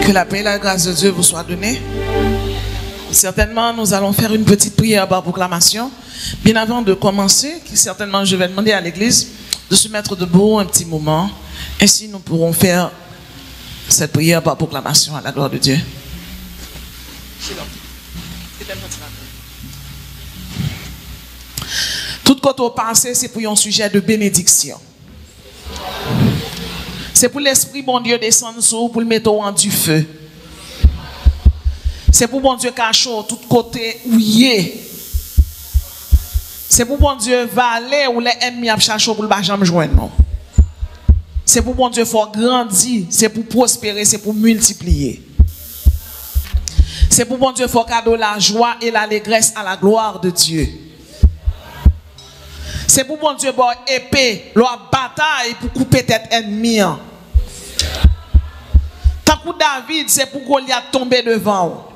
Que la paix et la grâce de Dieu vous soient données. Certainement, nous allons faire une petite prière par proclamation. Bien avant de commencer, certainement, je vais demander à l'église de se mettre debout un petit moment. Ainsi, nous pourrons faire cette prière par proclamation à la gloire de Dieu. Tout côté au passé, c'est pour un sujet de bénédiction. C'est pour l'Esprit, bon Dieu, descendre sur vous, pour le mettre en du feu. C'est pour bon Dieu cacher tout côté où il est. C'est pour bon Dieu valer où les ennemis a cherché pour le pas jamais joindre. C'est pour bon Dieu faire grandir, c'est pour prospérer, c'est pour multiplier. C'est pour bon Dieu faire cadeau la joie et l'allégresse à la gloire de Dieu. C'est pour bon Dieu bon épée, leur bataille pour couper tête ennemi. Tant que David, c'est pour Goliath tomber devant.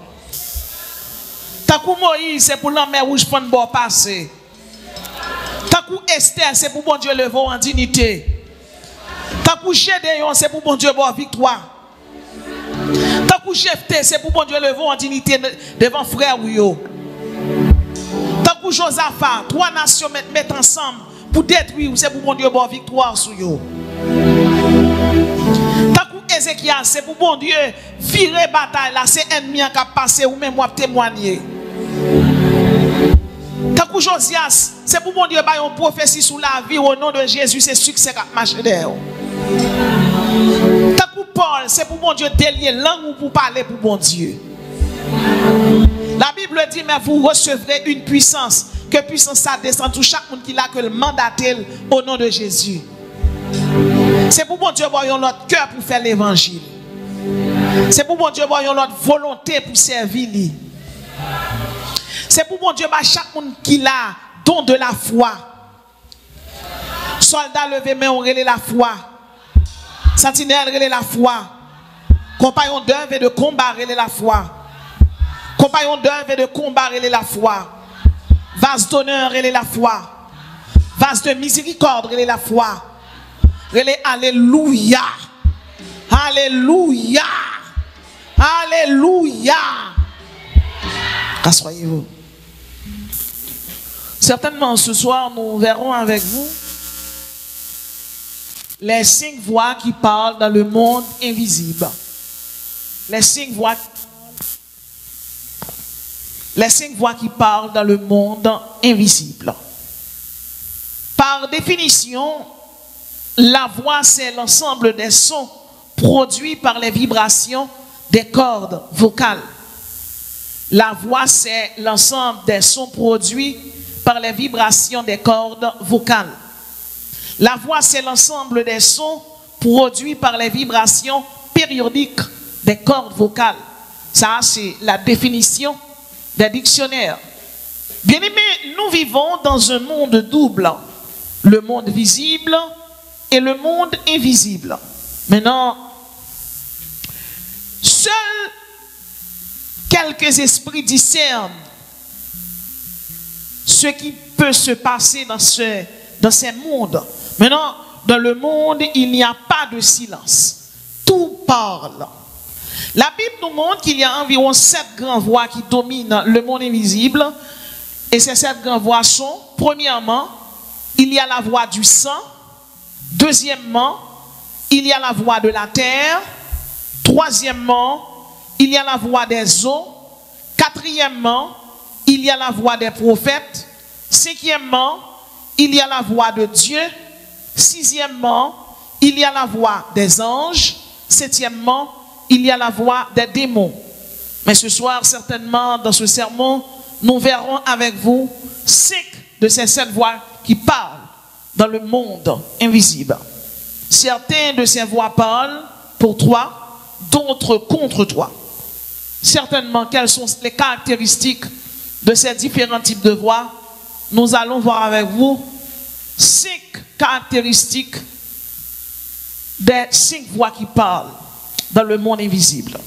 Tant que Moïse, c'est pour l'homme rouge prendre bon passer. Tant que Esther, c'est pour bon Dieu lever en dignité. Tant que Gédéon, c'est pour bon Dieu bon victoire. Tant que Jephthé, c'est pour bon Dieu lever en dignité devant frère ou yo. Tant que Josaphat, trois nations mettent ensemble pour détruire, c'est pour bon Dieu bon victoire sur yo. Tant que Ézéchias, c'est pour bon Dieu virer bataille là, c'est ennemi qui a passé ou même moi témoigner. Tant que Josias, c'est pour bon Dieu bailler une prophétie sur la vie au nom de Jésus, c'est succès qui marche derrière. Tant que Paul, c'est pour bon Dieu délier langue pour parler pour bon Dieu. La Bible dit, mais vous recevrez une puissance, que puissance ça descend tout chaque monde qui l'a que le mandaté au nom de Jésus. C'est pour bon Dieu avoir notre cœur pour faire l'évangile. C'est pour bon Dieu avoir notre volonté pour servir lui. C'est pour bon Dieu chaque monde qui l'a don de la foi. Soldat levé main on relève la foi. Sentinelle relève la foi. Compagnon d'œuvre et de combat relève la foi. Compagnon d'œuvre et de combat relève la foi. Vase d'honneur relève la foi. Vase de miséricorde relève la foi. Relève alléluia. Alléluia. Alléluia. Rassoyez-vous. Certainement ce soir nous verrons avec vous les 5 voix qui parlent dans le monde invisible. Les 5 voix qui parlent dans le monde invisible. Par définition, la voix c'est l'ensemble des sons produits par les vibrations des cordes vocales. La voix c'est l'ensemble des sons produits par les vibrations des cordes vocales. La voix c'est l'ensemble des sons produits par les vibrations périodiques des cordes vocales. Ça c'est la définition des dictionnaires. Bien aimés, nous vivons dans un monde double. Le monde visible et le monde invisible. Maintenant, seuls quelques esprits discernent ce qui peut se passer dans ces mondes. Maintenant, dans le monde, il n'y a pas de silence. Tout parle. La Bible nous montre qu'il y a environ 7 grandes voix qui dominent le monde invisible. Et ces 7 grandes voix sont, premièrement, il y a la voix du sang. Deuxièmement, il y a la voix de la terre. Troisièmement, il y a la voix des eaux. Quatrièmement, il y a la voix des prophètes. Cinquièmement, il y a la voix de Dieu. Sixièmement, il y a la voix des anges. Septièmement, il y a la voix des démons. Mais ce soir, certainement, dans ce sermon, nous verrons avec vous 5 de ces 7 voix qui parlent dans le monde invisible. Certains de ces voix parlent pour toi, d'autres contre toi. Certainement, quelles sont les caractéristiques de ces différents types de voix? Nous allons voir avec vous 5 caractéristiques des 5 voix qui parlent dans le monde invisible.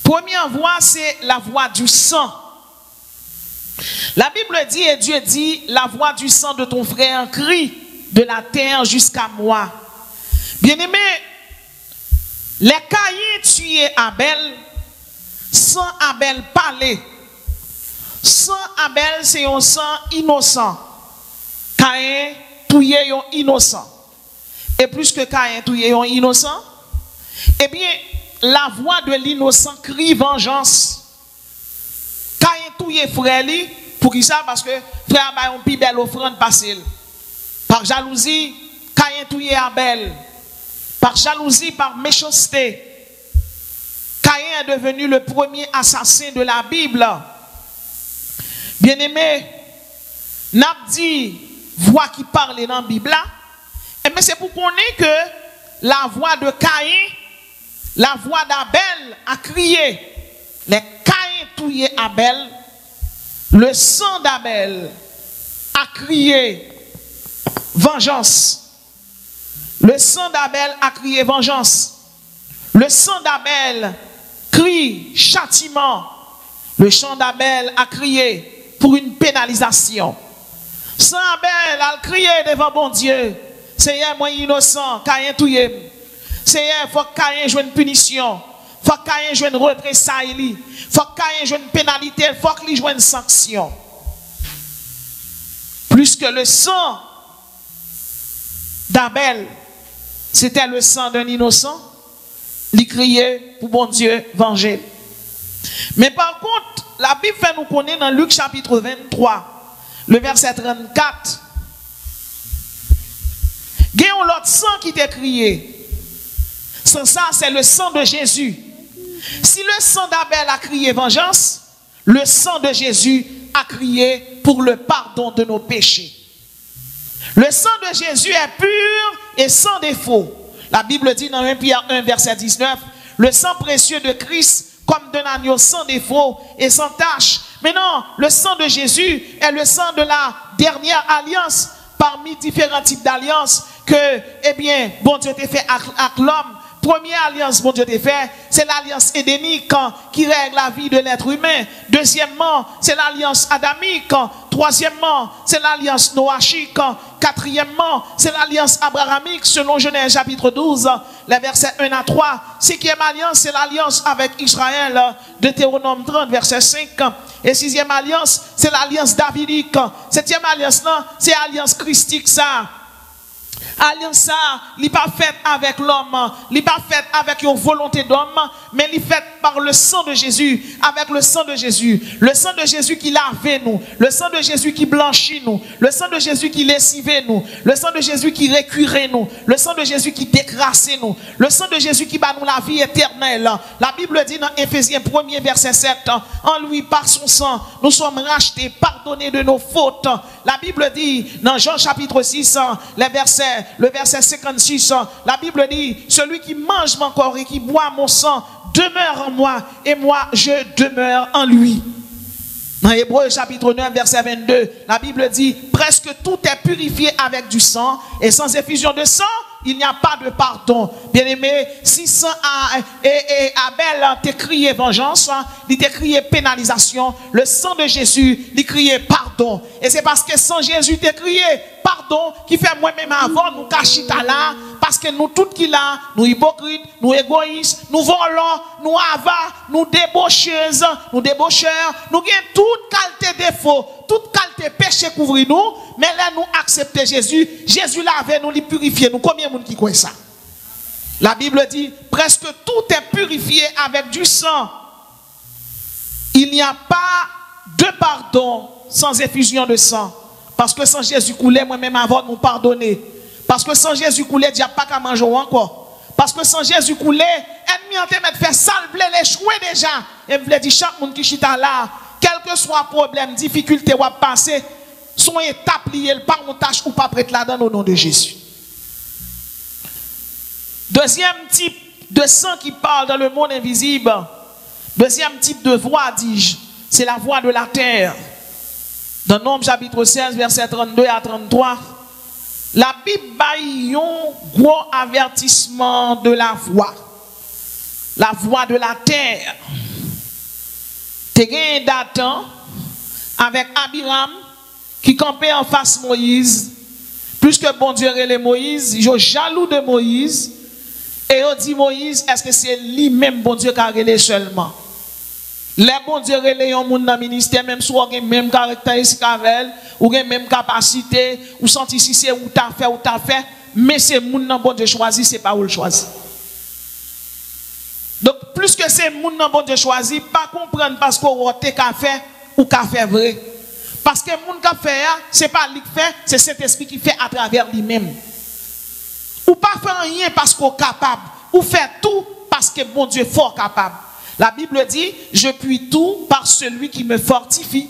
Première voix, c'est la voix du sang. La Bible dit, et Dieu dit, la voix du sang de ton frère crie de la terre jusqu'à moi. Bien-aimé, Les Caïns tuaient Abel sans Abel parler. Sans Abel, c'est un sang innocent. Caïn tuait un innocent. Et plus que Caïn tuait un innocent, eh bien, la voix de l'innocent crie vengeance. Caïn tuait frère li, pour qui ça? Parce que frère a une plus belle offrande passée. Par jalousie, Caïn tuait Abel. Par jalousie, par méchanceté, Caïn est devenu le premier assassin de la Bible. Bien-aimé, n'a dit voix qui parle dans la Bible, mais c'est pour qu'on ait que la voix de Caïn, la voix d'Abel a crié. Les Caïn tuaient Abel, le sang d'Abel a crié vengeance. Le sang d'Abel a crié vengeance. Le sang d'Abel crie châtiment. Le sang d'Abel a crié pour une pénalisation. Sang Abel a crié devant bon Dieu. Seigneur, moi innocent, Caïn touye. Seigneur, il faut que Caïn joue une punition. Il faut que Caïn joue une représailles. Il faut que Caïn joue une pénalité. Il faut qu'il joue une sanction. Plus que le sang d'Abel, c'était le sang d'un innocent. Il criait pour bon Dieu venger. Mais par contre, la Bible fait nous connaître dans Luc chapitre 23, le verset 34. Il y a un autre sang qui t'a crié. Sans ça, c'est le sang de Jésus. Si le sang d'Abel a crié vengeance, le sang de Jésus a crié pour le pardon de nos péchés. Le sang de Jésus est pur et sans défaut. La Bible dit dans 1 Pierre 1, verset 19, le sang précieux de Christ comme d'un agneau sans défaut et sans tache. Mais non, le sang de Jésus est le sang de la dernière alliance parmi différents types d'alliances que, eh bien, bon Dieu t'a fait avec l'homme. Première alliance, bon Dieu t'a fait, c'est l'alliance édénique qui règle la vie de l'être humain. Deuxièmement, c'est l'alliance adamique. Troisièmement, c'est l'alliance noachique. Quatrièmement, c'est l'alliance abrahamique selon Genèse chapitre 12, les versets 1 à 3. Cinquième alliance, c'est l'alliance avec Israël, Deutéronome 30, verset 5. Et sixième alliance, c'est l'alliance davidique. Septième alliance, c'est l'alliance christique, ça. Alliance ça, il n'est pas faite avec l'homme, il n'est pas faite avec une volonté d'homme, mais il est faite par le sang de Jésus, avec le sang de Jésus. Le sang de Jésus qui lave nous, le sang de Jésus qui blanchit nous, le sang de Jésus qui lessive nous, le sang de Jésus qui récure nous, le sang de Jésus qui décrasse nous, le sang de Jésus qui bat nous la vie éternelle. La Bible dit dans Éphésiens 1er verset 7, en lui par son sang, nous sommes rachetés, pardonnés de nos fautes. La Bible dit dans Jean chapitre 6, le verset 56, la Bible dit, celui qui mange mon corps et qui boit mon sang demeure en moi et moi je demeure en lui. Dans Hébreux chapitre 9 verset 22, la Bible dit, presque tout est purifié avec du sang et sans effusion de sang, il n'y a pas de pardon. Bien-aimé, si sang et Abel t'a crié vengeance, il t'a crié pénalisation, le sang de Jésus, il crié pardon. Et c'est parce que sans Jésus t'a crié pardon qui fait moi-même avant nous cachita là, parce que nous tout qui là, nous hypocrites, nous égoïstes, nous volons, nous avares, nous débaucheuses, nous débaucheurs, nous avons toute qualité défaut, toute qualité péché couvrir nous, mais là nous acceptons Jésus, Jésus lave nous, il purifie nous. Combien de monde qui croit ça? La Bible dit, presque tout est purifié avec du sang. Il n'y a pas de pardon sans effusion de sang. Parce que sans Jésus couler, moi-même avant de nous pardonner. Parce que sans Jésus couler, il n'y a pas qu'à manger encore. Parce que sans Jésus couler, ennemi en train de faire salbler les chouets déjà. Et vous voulez dire, chaque monde qui chita là, quel que soit problème, difficulté ou passer, son étape liée, pas en tâche ou pas prête là-dedans au nom de Jésus. Deuxième type de sang qui parle dans le monde invisible, deuxième type de voix, dis-je, c'est la voix de la terre. Dans Nombre chapitre 16, verset 32 à 33, la Bible baille un gros avertissement de la voix de la terre. Te gen Dathan avec Abiram qui campait en face Moïse, plus que bon Dieu relève Moïse, il est jaloux de Moïse. Et on dit Moïse, est-ce que c'est lui-même, bon Dieu, qui a relé seulement? Les bon Dieu relé un monde dans le ministère, même si on a même caractéristique avec, ou a même capacité, ou senti si c'est ou t'as fait, mais c'est monde dans bon Dieu choisi, c'est pas où le choisi. Donc, plus que c'est monde dans bon Dieu choisi, pas comprendre parce qu'on a fait ou qu'a fait vrai. Parce que monde qui fait, c'est pas lui qui fait, c'est cet esprit qui fait à travers lui-même. Ou pas faire rien parce qu'on est capable, ou faire tout parce que bon Dieu est fort capable. La Bible dit, je puis tout par celui qui me fortifie.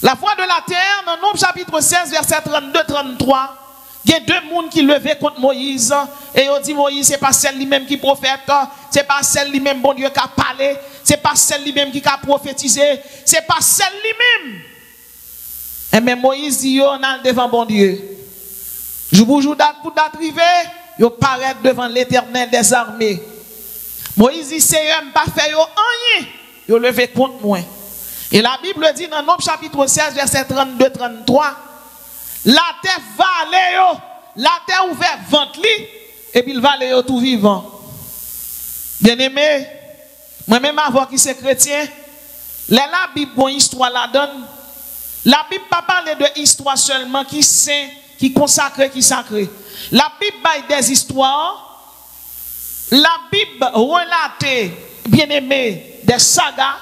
La foi de la terre, dans Nombre chapitre 16, verset 32-33, il y a deux personnes qui levaient contre Moïse, et ils ont dit, Moïse, ce n'est pas celle lui-même qui prophète, ce n'est pas celle lui-même, bon Dieu, qui a parlé, ce n'est pas celle lui-même qui a prophétisé, ce n'est pas celle lui-même. Et même Moïse dit, on a devant bon Dieu. Je vous joue date pour date arrivée, ils paraissent devant l'Éternel des armées. Moïse dit, c'est eux, pas fait rien. Ils ont levé contre moi. Et la Bible dit dans Nombre chapitre 16, verset 32-33, la terre va aller, la terre ouverte ventre li, et puis il va aller tout vivant. Bien aimé, moi-même avant qui c'est chrétien, la Bible, bon histoire la donne. La Bible pas parler de histoire seulement qui saint, qui consacré, qui sacré. La Bible parle des histoires. La Bible relate, bien aimé, des sagas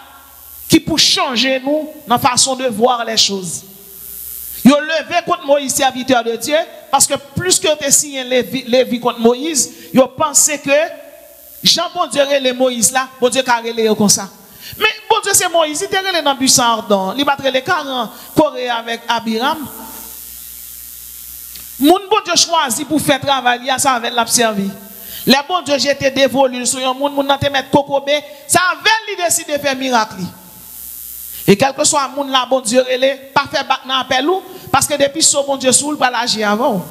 qui pour changer nous dans la façon de voir les choses. Ils ont levé contre Moïse, serviteur de Dieu, parce que plus que tu signé Lévi contre Moïse, ils ont pensé que Jean bon Dieu les Moïse là, bon Dieu a relé comme ça. Mais bon Dieu c'est Moïse, il était relé dans le buisson ardent, il battait les 40 Corée avec Abiram. Moun bon Dieu choisi pour faire travail, ça avec l'a servi. Les bon Dieu j'étais dévolu sur un monde, moun nan te mettre kokobé, ça avait lui décidé de faire miracle. Et quel que soit le monde là, bon Dieu, pas faire battre dans appel ou, parce que depuis ce bon Dieu soul, pas l'agir avant.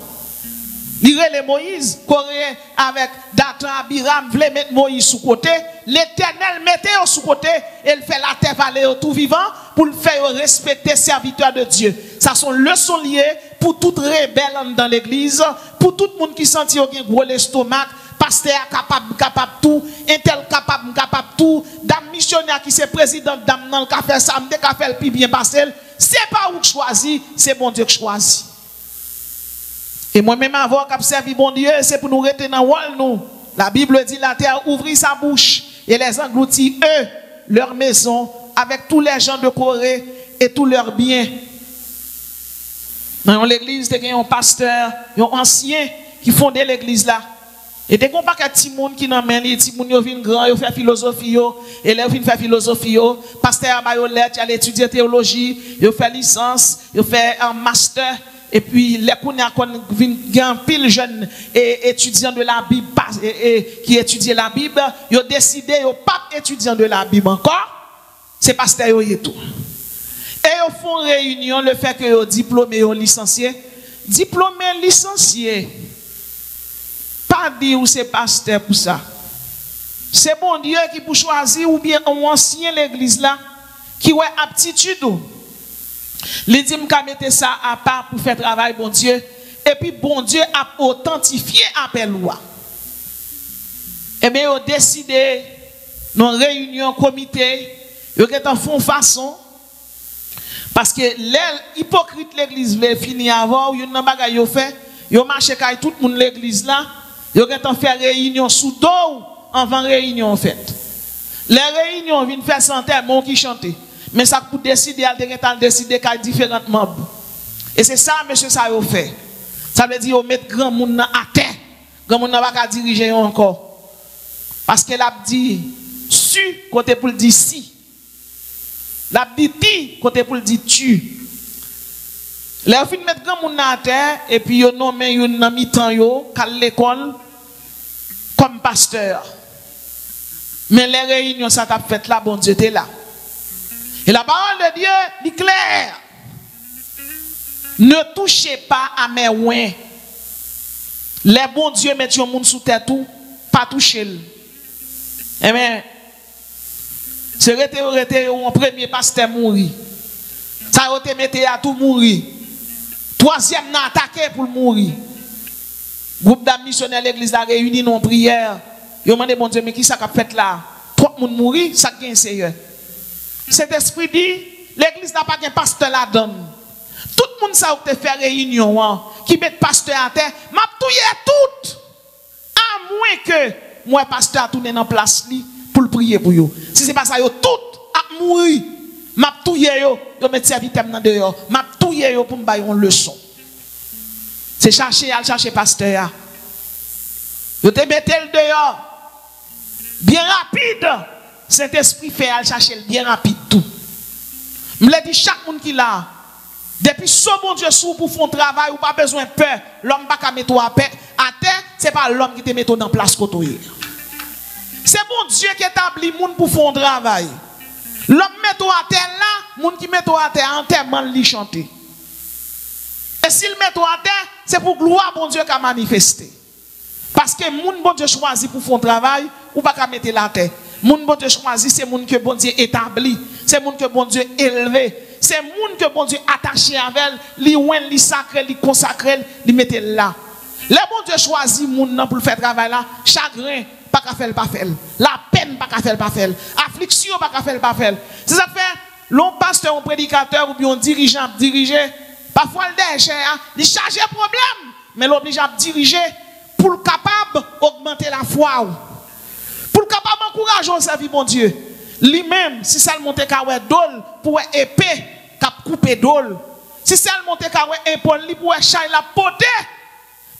Il relève Moïse, Corée avec Dathan, Abiram, voulait mettre Moïse sous côté, l'Éternel mettait sous côté, et il fait la terre valer tout vivant pour le faire respecter serviteur de Dieu. Ça sont leçons liées pour toute rebelle dans l'église, pour tout le monde qui sentit qu'il y a un gros l'estomac, pasteur capable tout, un tel capable tout, dame missionnaire qui c'est président dame dans le café ça me fait le plus bien passer, c'est pas où choisi, c'est bon Dieu qui choisit. Et moi-même avoir qu'à servir bon Dieu, c'est pour nous rester dans wall nous. La Bible dit la terre ouvrit sa bouche et les engloutit eux, leur maison avec tous les gens de Corée et tous leurs biens. Dans l'église, il y a un pasteur, un ancien qui fondait l'église là. Et dès qu'on parle de petit monde qui n'emmène, les petits monde viennent grand, ils font philosophie, élèves viennent faire philosophie, pasteur Bayolet, il a étudié théologie, il fait licence, il fait un master, et puis les viennent pile jeunes étudiants de la Bible qui étudient la Bible, ils ont décidé, ils n'ont pas étudiant de la Bible encore, c'est pasteur et tout. Et ils font réunion, le fait que ils ont diplômé, ils ont licencié, licencié. Pas dire où c'est pasteur pour ça. C'est bon Dieu qui peut choisir ou bien un ancien l'église là qui a aptitude. Il dit qu'à mettre ça à part pour faire travail bon Dieu et puis bon Dieu a authentifié appel loi. Et bien ils ont décidé dans réunion comité, ils ont fait façon parce que les hypocrites l'église veut finir avant ou yon bagay yo fait, yo marché kay tout le monde l'église là. Ils ont fait réunion sous dos avant réunion en fait. Les réunions viennent faire santé mon qui chanter. Mais ça pour décider, elle décider qu'il y a différents membres. Et c'est ça, monsieur, ça a fait. Ça veut dire, mettre grand monde à terre. Grand monde n'a pas diriger encore. Parce qu'elle a dit, su, côté pour le dire si. La dit ti, côté pour le dire tu. Les fin mettre grand monde à terre, et puis ils nomment un mi-temps, à l'école, comme pasteur. Mais les réunions, ça t'a fait là, bon Dieu, t'es là. Et la parole de Dieu dit clair. Ne touchez pas à mes ouins. Les bons dieux mettent un monde sous terre tout, pas toucher. Eh bien, c'est un premier pasteur mourir. Ça a été mis à tout mourir. Troisième n'a attaqué pour mourir. Groupe d'amis missionnaires l'église a réuni en prière. Ils ont demandé bon Dieu mais qui ça qu'a fait là? Trop de monde mourir, ça gagne sérieux. Cet esprit dit l'église n'a pas de pasteur là-dedans. Tout le monde ça fait réunion qui met pasteur à terre, m'a touyer tout. À moins que moi pasteur tourner dans place li pour le prier pour yo. Si c'est pas ça yo tout a mourir. M'a touyer yo mettre serviteur dans dehors. M'a touyer yo pour me bailler une leçon. C'est chercher pasteur. Yo te mette le dehors. Bien rapide. Saint-Esprit fait aller chercher bien rapide tout. Me le dit chaque monde qui là. Depuis ce bon Dieu sous pour faire un travail ou pas besoin de peur. L'homme pas mettre à terre, c'est pas l'homme qui te met dans place côté. C'est bon Dieu qui établit monde pour faire un travail. L'homme met à terre là, monde qui met à terre enterrement li chanter. Et s'il met à terre, c'est pour gloire bon Dieu qui a manifesté. Parce que monde bon Dieu choisi pour faire un travail ou pas qu'à mettre la terre. Monde bon Dieu choisi, c'est monde que bon Dieu établi, c'est monde que bon Dieu élevé. C'est monde que bon Dieu attaché avec, li ouen, li sacré, li consacré, li mette là. Le bon Dieu choisit monde pour faire travail là, chagrin pas qu'à faire pas faire, la peine pas qu'à faire pas faire, affliction pas qu'à faire pas faire. C'est ça fait l'on pasteur, un prédicateur ou bien un dirigeant diriger, parfois le déchet, il charge problème, mais l'oblige à diriger pour le capable augmenter la foi. Pour le capable encourager au service bon Dieu. Lui-même, si ça le monte kawè dol pour épée cap couper dol. Si ça le monte kawè épaule li pour chaille la poter.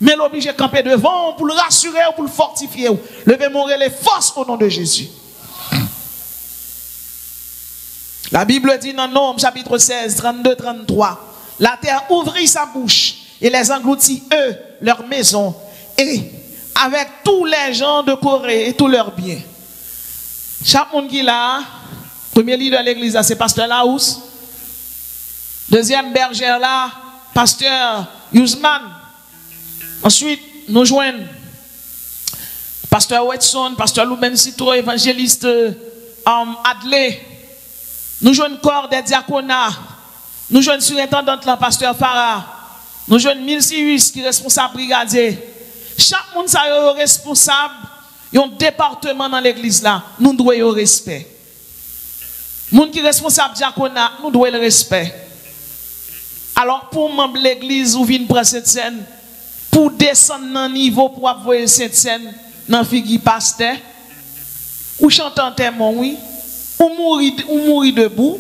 Mais l'oblige camper devant pour le rassurer ou pour le fortifier. Levez mon les forces au nom de Jésus. La Bible dit dans Nombre chapitre 16 32 33, la terre ouvrit sa bouche et les engloutit eux leur maison et avec tous les gens de Corée et tous leurs biens. Chaque monde qui là, premier leader de l'église, c'est pasteur Laous. Deuxième bergère là, pasteur Yusman. Ensuite, nous joignons pasteur Wetson, pasteur Louben Citro, évangéliste Adley. Nous joignons corps des diaconats. Nous joignons surintendante là, pasteur Farah. Nous joignons 1006 qui est responsable brigadier. Chaque monde est responsable. Un département dans l'église là, nous devons le respect. Moun qui est responsable diaconat, nous devons le respect. Alors pour membre de l'église ou vinn prendre cette scène, pour descendre dans niveau pour avoir cette scène dans figure pasteur, ou chanter en témoin oui, ou mourir debout,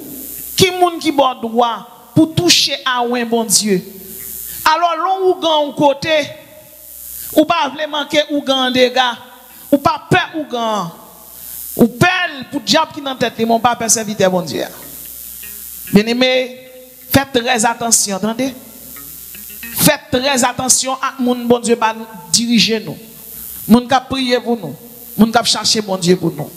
qui moun qui bon droit pour toucher à un bon Dieu. Alors l'on ou gan côté, ou pas vraiment manquer ou gan dégâts. Ou pas peur ou grand. Ou pelle pour diable qui dans tête, mon papa serviteur bon Dieu. Bien aimé, faites très attention, entendez? Faites très attention à mon bon Dieu pas diriger nous. Moun ka prier pour nous. Moun ka chercher bon Dieu pour nous.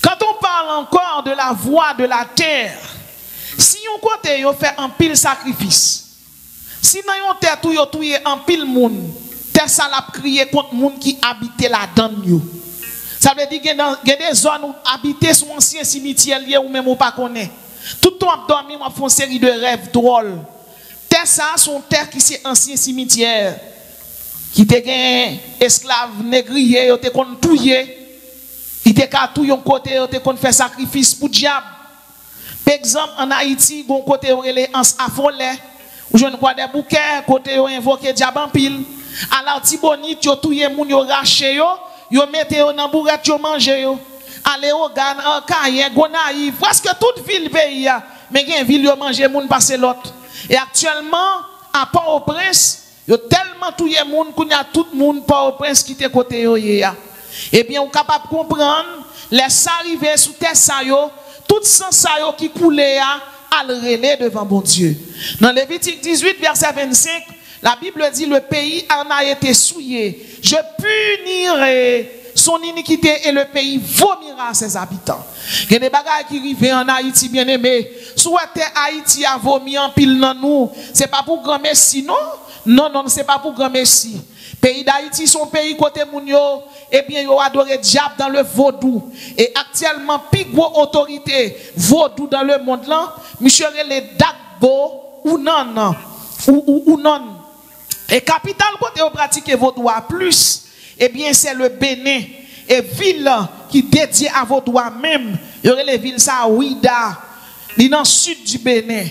Quand on parle encore de la voie de la terre, si on côté on fait un pile sacrifice. Si dans yon terre tout yo touye en pile moun, terre ça l'a crié contre moun qui habitait là-dedans. Ça veut dire que des zones où habiter sur ancien cimetière lié ou même ou pas connaît. Tout le temps dormi, on fait une série de rêves drôles. Terre ça sont terre qui c'est ancien cimetière qui te gain esclave négrier, yo te kon touyer. Il te ka tout yon côté, yo te kon faire sacrifice pour diable. Par exemple en Haïti, gon côté relé ans afolé. Ou je ne vois des bouquets, côté yo invoqué diable en pile. Alors Tibonite, yo touye moun yo raché yo mette yo dans bourrette yo manger yo. Allez au Ghana, Kaye, Gonaïve, presque toute ville pays ya. Mais gen ville yo manger moun passer l'autre. Et actuellement, à Port-au-Prince, yo tellement touye moun qu'on y a tout moun Port-au-Prince qui te côté yo ya. Eh bien, on capable comprendre les arrivées sous terre sa yo, tout sang sa yo qui coulait ya. À le relais devant bon Dieu. Dans Lévitique 18, verset 25, la Bible dit le pays en a été souillé. Je punirai son iniquité et le pays vomira ses habitants. Il y a des bagages qui arrivent en Haïti, bien aimé. Souhaiter Haïti a vomi en pile dans nous. C'est pas pour grand merci, non? Non, c'est pas pour grand merci. Pays d'Haïti, son pays côté Mounio, eh bien, ils ont adoré diable dans le vaudou. Et actuellement, plus grosse autorité vaudou dans le monde là, monsieur les Dagbo ou non. ou non. Et capitale côté vous pratiquez vos droits plus, eh bien c'est le Bénin. Et ville qui dédiée à vos droits même, il y aurait les villes ça Ouida, dans le sud du Bénin.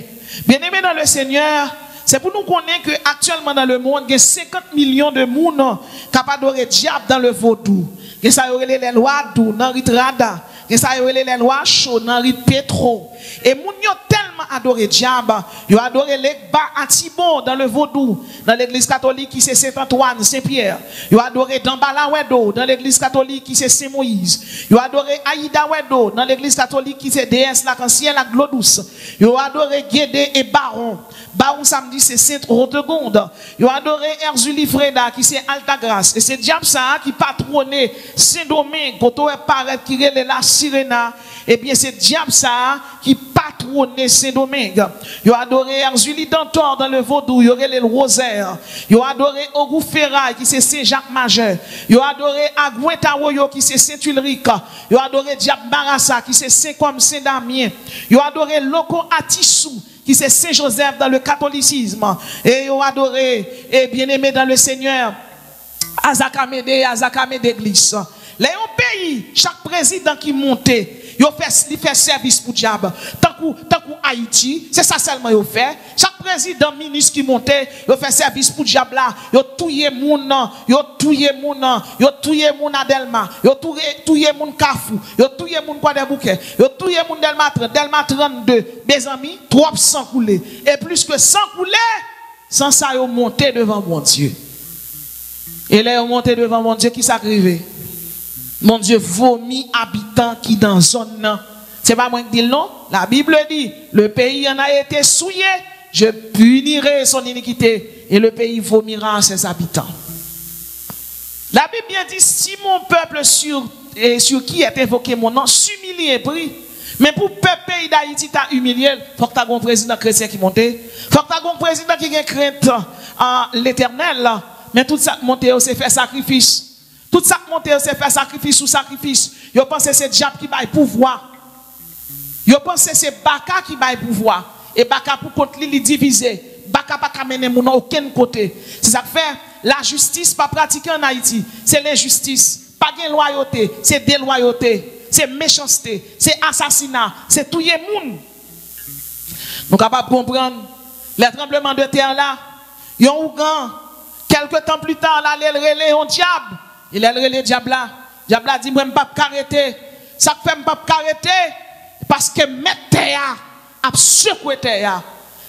Bien aimé dans le Seigneur, c'est pour nous connaître que actuellement dans le monde, il y a 50 millions de monde capables d'adorer diable dans le vaudou. Et ça y aurait les lois d'où dans Ritrada, et ça y aurait les lois chaudes dans Rit Petro. Et moun yo tellement adoré diable, yo adoré les bas Antibon dans le vaudou, dans l'église catholique qui c'est Saint-Antoine, Saint-Pierre. Yo adoré Dambala Wedo dans l'église catholique qui c'est Saint-Moïse. Yo adoré Aïda Wedo dans l'église catholique qui c'est déesse la Cancienne la Glodouce. Yo adoré Guédé et Baron. Baron samedi c'est Sainte Rotegonde. Yo adoré Erzuli Freda qui c'est Alta Grace. Et c'est diable ça qui patronné Saint-Domingue quand on paraît qui est la Sirena. Et bien c'est diable ça qui patronné Saint-Domingue. Yo adoré Erzuli Dantor dans le vaudou, yo relé le rosaire. Yo adoré Ogou Ferraille qui c'est Saint-Jacques Majeur. Yo adoré Agouetawoyo qui c'est Saint-Ulric. Yo adoré Diable Barassa qui c'est Saint-Comme Saint-Damien. Yo adoré Loco Atissou qui c'est Saint-Joseph dans le catholicisme. Et yo adoré et bien-aimé dans le Seigneur Azakamede d'église. Là un pays, chaque président qui montait, il fait service pour diable. Tant que Haïti, c'est ça seulement il fait. Chaque président, ministre qui montait, il fait service pour diable là. Il touye moun, il touye moun Adelma, il touye moun Kafou, il touye moun Kwa de Bouquet, il touye moun Delma 32. Mes amis, 300 coulés. Et plus que 100 coulés, sans ça, il monté devant mon Dieu. Et là, il monté devant mon Dieu qui s'arrivait. Mon Dieu vomit habitants qui dans zone. C'est pas moi qui dis non. La Bible dit, le pays en a été souillé, je punirai son iniquité et le pays vomira ses habitants. La Bible bien dit, si mon peuple sur qui est invoqué mon nom s'humilie et prie, mais pour le pays d'Haïti t'a humilié, faut que tu aies un président chrétien qui monte, faut que tu aies un président qui a crainte en l'Éternel, mais tout ça monté c'est faire sacrifice. Tout ça monté c'est faire sacrifice ou sacrifice. Yo pense c'est diable qui baille pouvoir. Yo pense c'est Baka qui baille pouvoir et Baka pour contre lui diviser. Baka pas mener mon aucun côté. C'est ça que fait la justice pas pratiquée en Haïti, c'est l'injustice, pas de loyauté, c'est déloyauté, c'est méchanceté, c'est assassinat, c'est tout le monde. Nous capables de comprendre les tremblements de terre là, yon Ougan quelques temps plus tard là, il relève un diable. Il est le diable là. Diable là dit, moi, je ne peux pas arrêter. Ça fait, je ne peux pas arrêter. Parce que mettre terre, a secoué terre.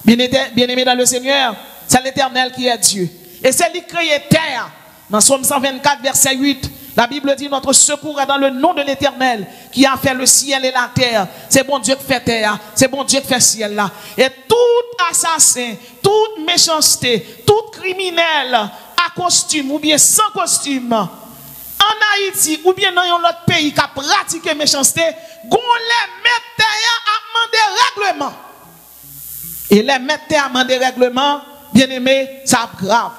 Bien aimé dans le Seigneur, c'est l'Éternel qui est Dieu. Et c'est lui qui crée terre. Dans Somme 124, verset 8, la Bible dit, notre secours est dans le nom de l'Éternel qui a fait le ciel et la terre. C'est bon Dieu qui fait terre. C'est bon Dieu qui fait ciel là. Et tout assassin, toute méchanceté, tout criminel, à costume ou bien sans costume, en Haïti ou bien dans un autre pays qui a pratiqué méchanceté, on les mette à demander règlement. Et les mette à demander règlement, bien aimé, ça grave.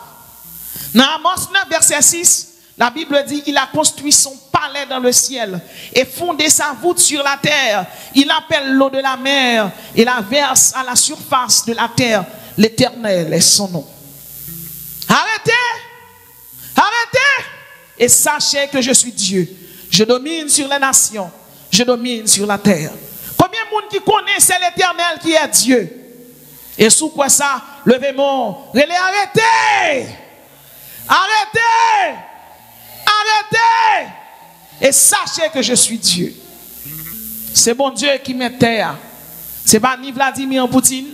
Dans Amos 9, verset 6, la Bible dit, il a construit son palais dans le ciel et fondé sa voûte sur la terre. Il appelle l'eau de la mer et la verse à la surface de la terre. L'Éternel est son nom. Arrêtez! Arrêtez! Et sachez que je suis Dieu. Je domine sur les nations. Je domine sur la terre. Combien de monde qui connaît c'est l'Éternel qui est Dieu? Et sous quoi ça? Levez-moi. Arrêtez! Arrêtez! Arrêtez! Et sachez que je suis Dieu. C'est bon Dieu qui met terre. C'est pas ni Vladimir Poutine,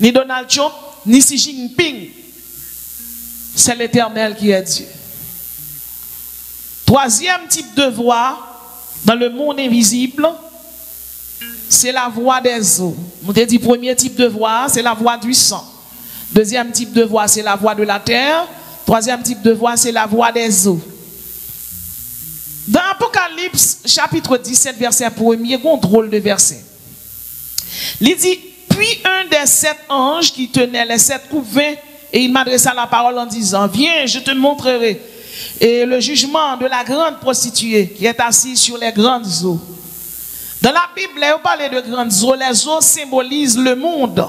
ni Donald Trump, ni Xi Jinping. C'est l'Éternel qui est Dieu. Troisième type de voix dans le monde invisible, c'est la voix des eaux. Nous avons dit premier type de voix, c'est la voix du sang. Deuxième type de voix, c'est la voix de la terre. Troisième type de voix, c'est la voix des eaux. Dans Apocalypse, chapitre 17, verset 1er, il y a un drôle de verset. Il dit, puis un des 7 anges qui tenait les 7 coupes vin, et il m'adressa la parole en disant, viens, je te montrerai et le jugement de la grande prostituée qui est assise sur les grandes eaux. Dans la Bible, on parle de grandes eaux. Les eaux symbolisent le monde.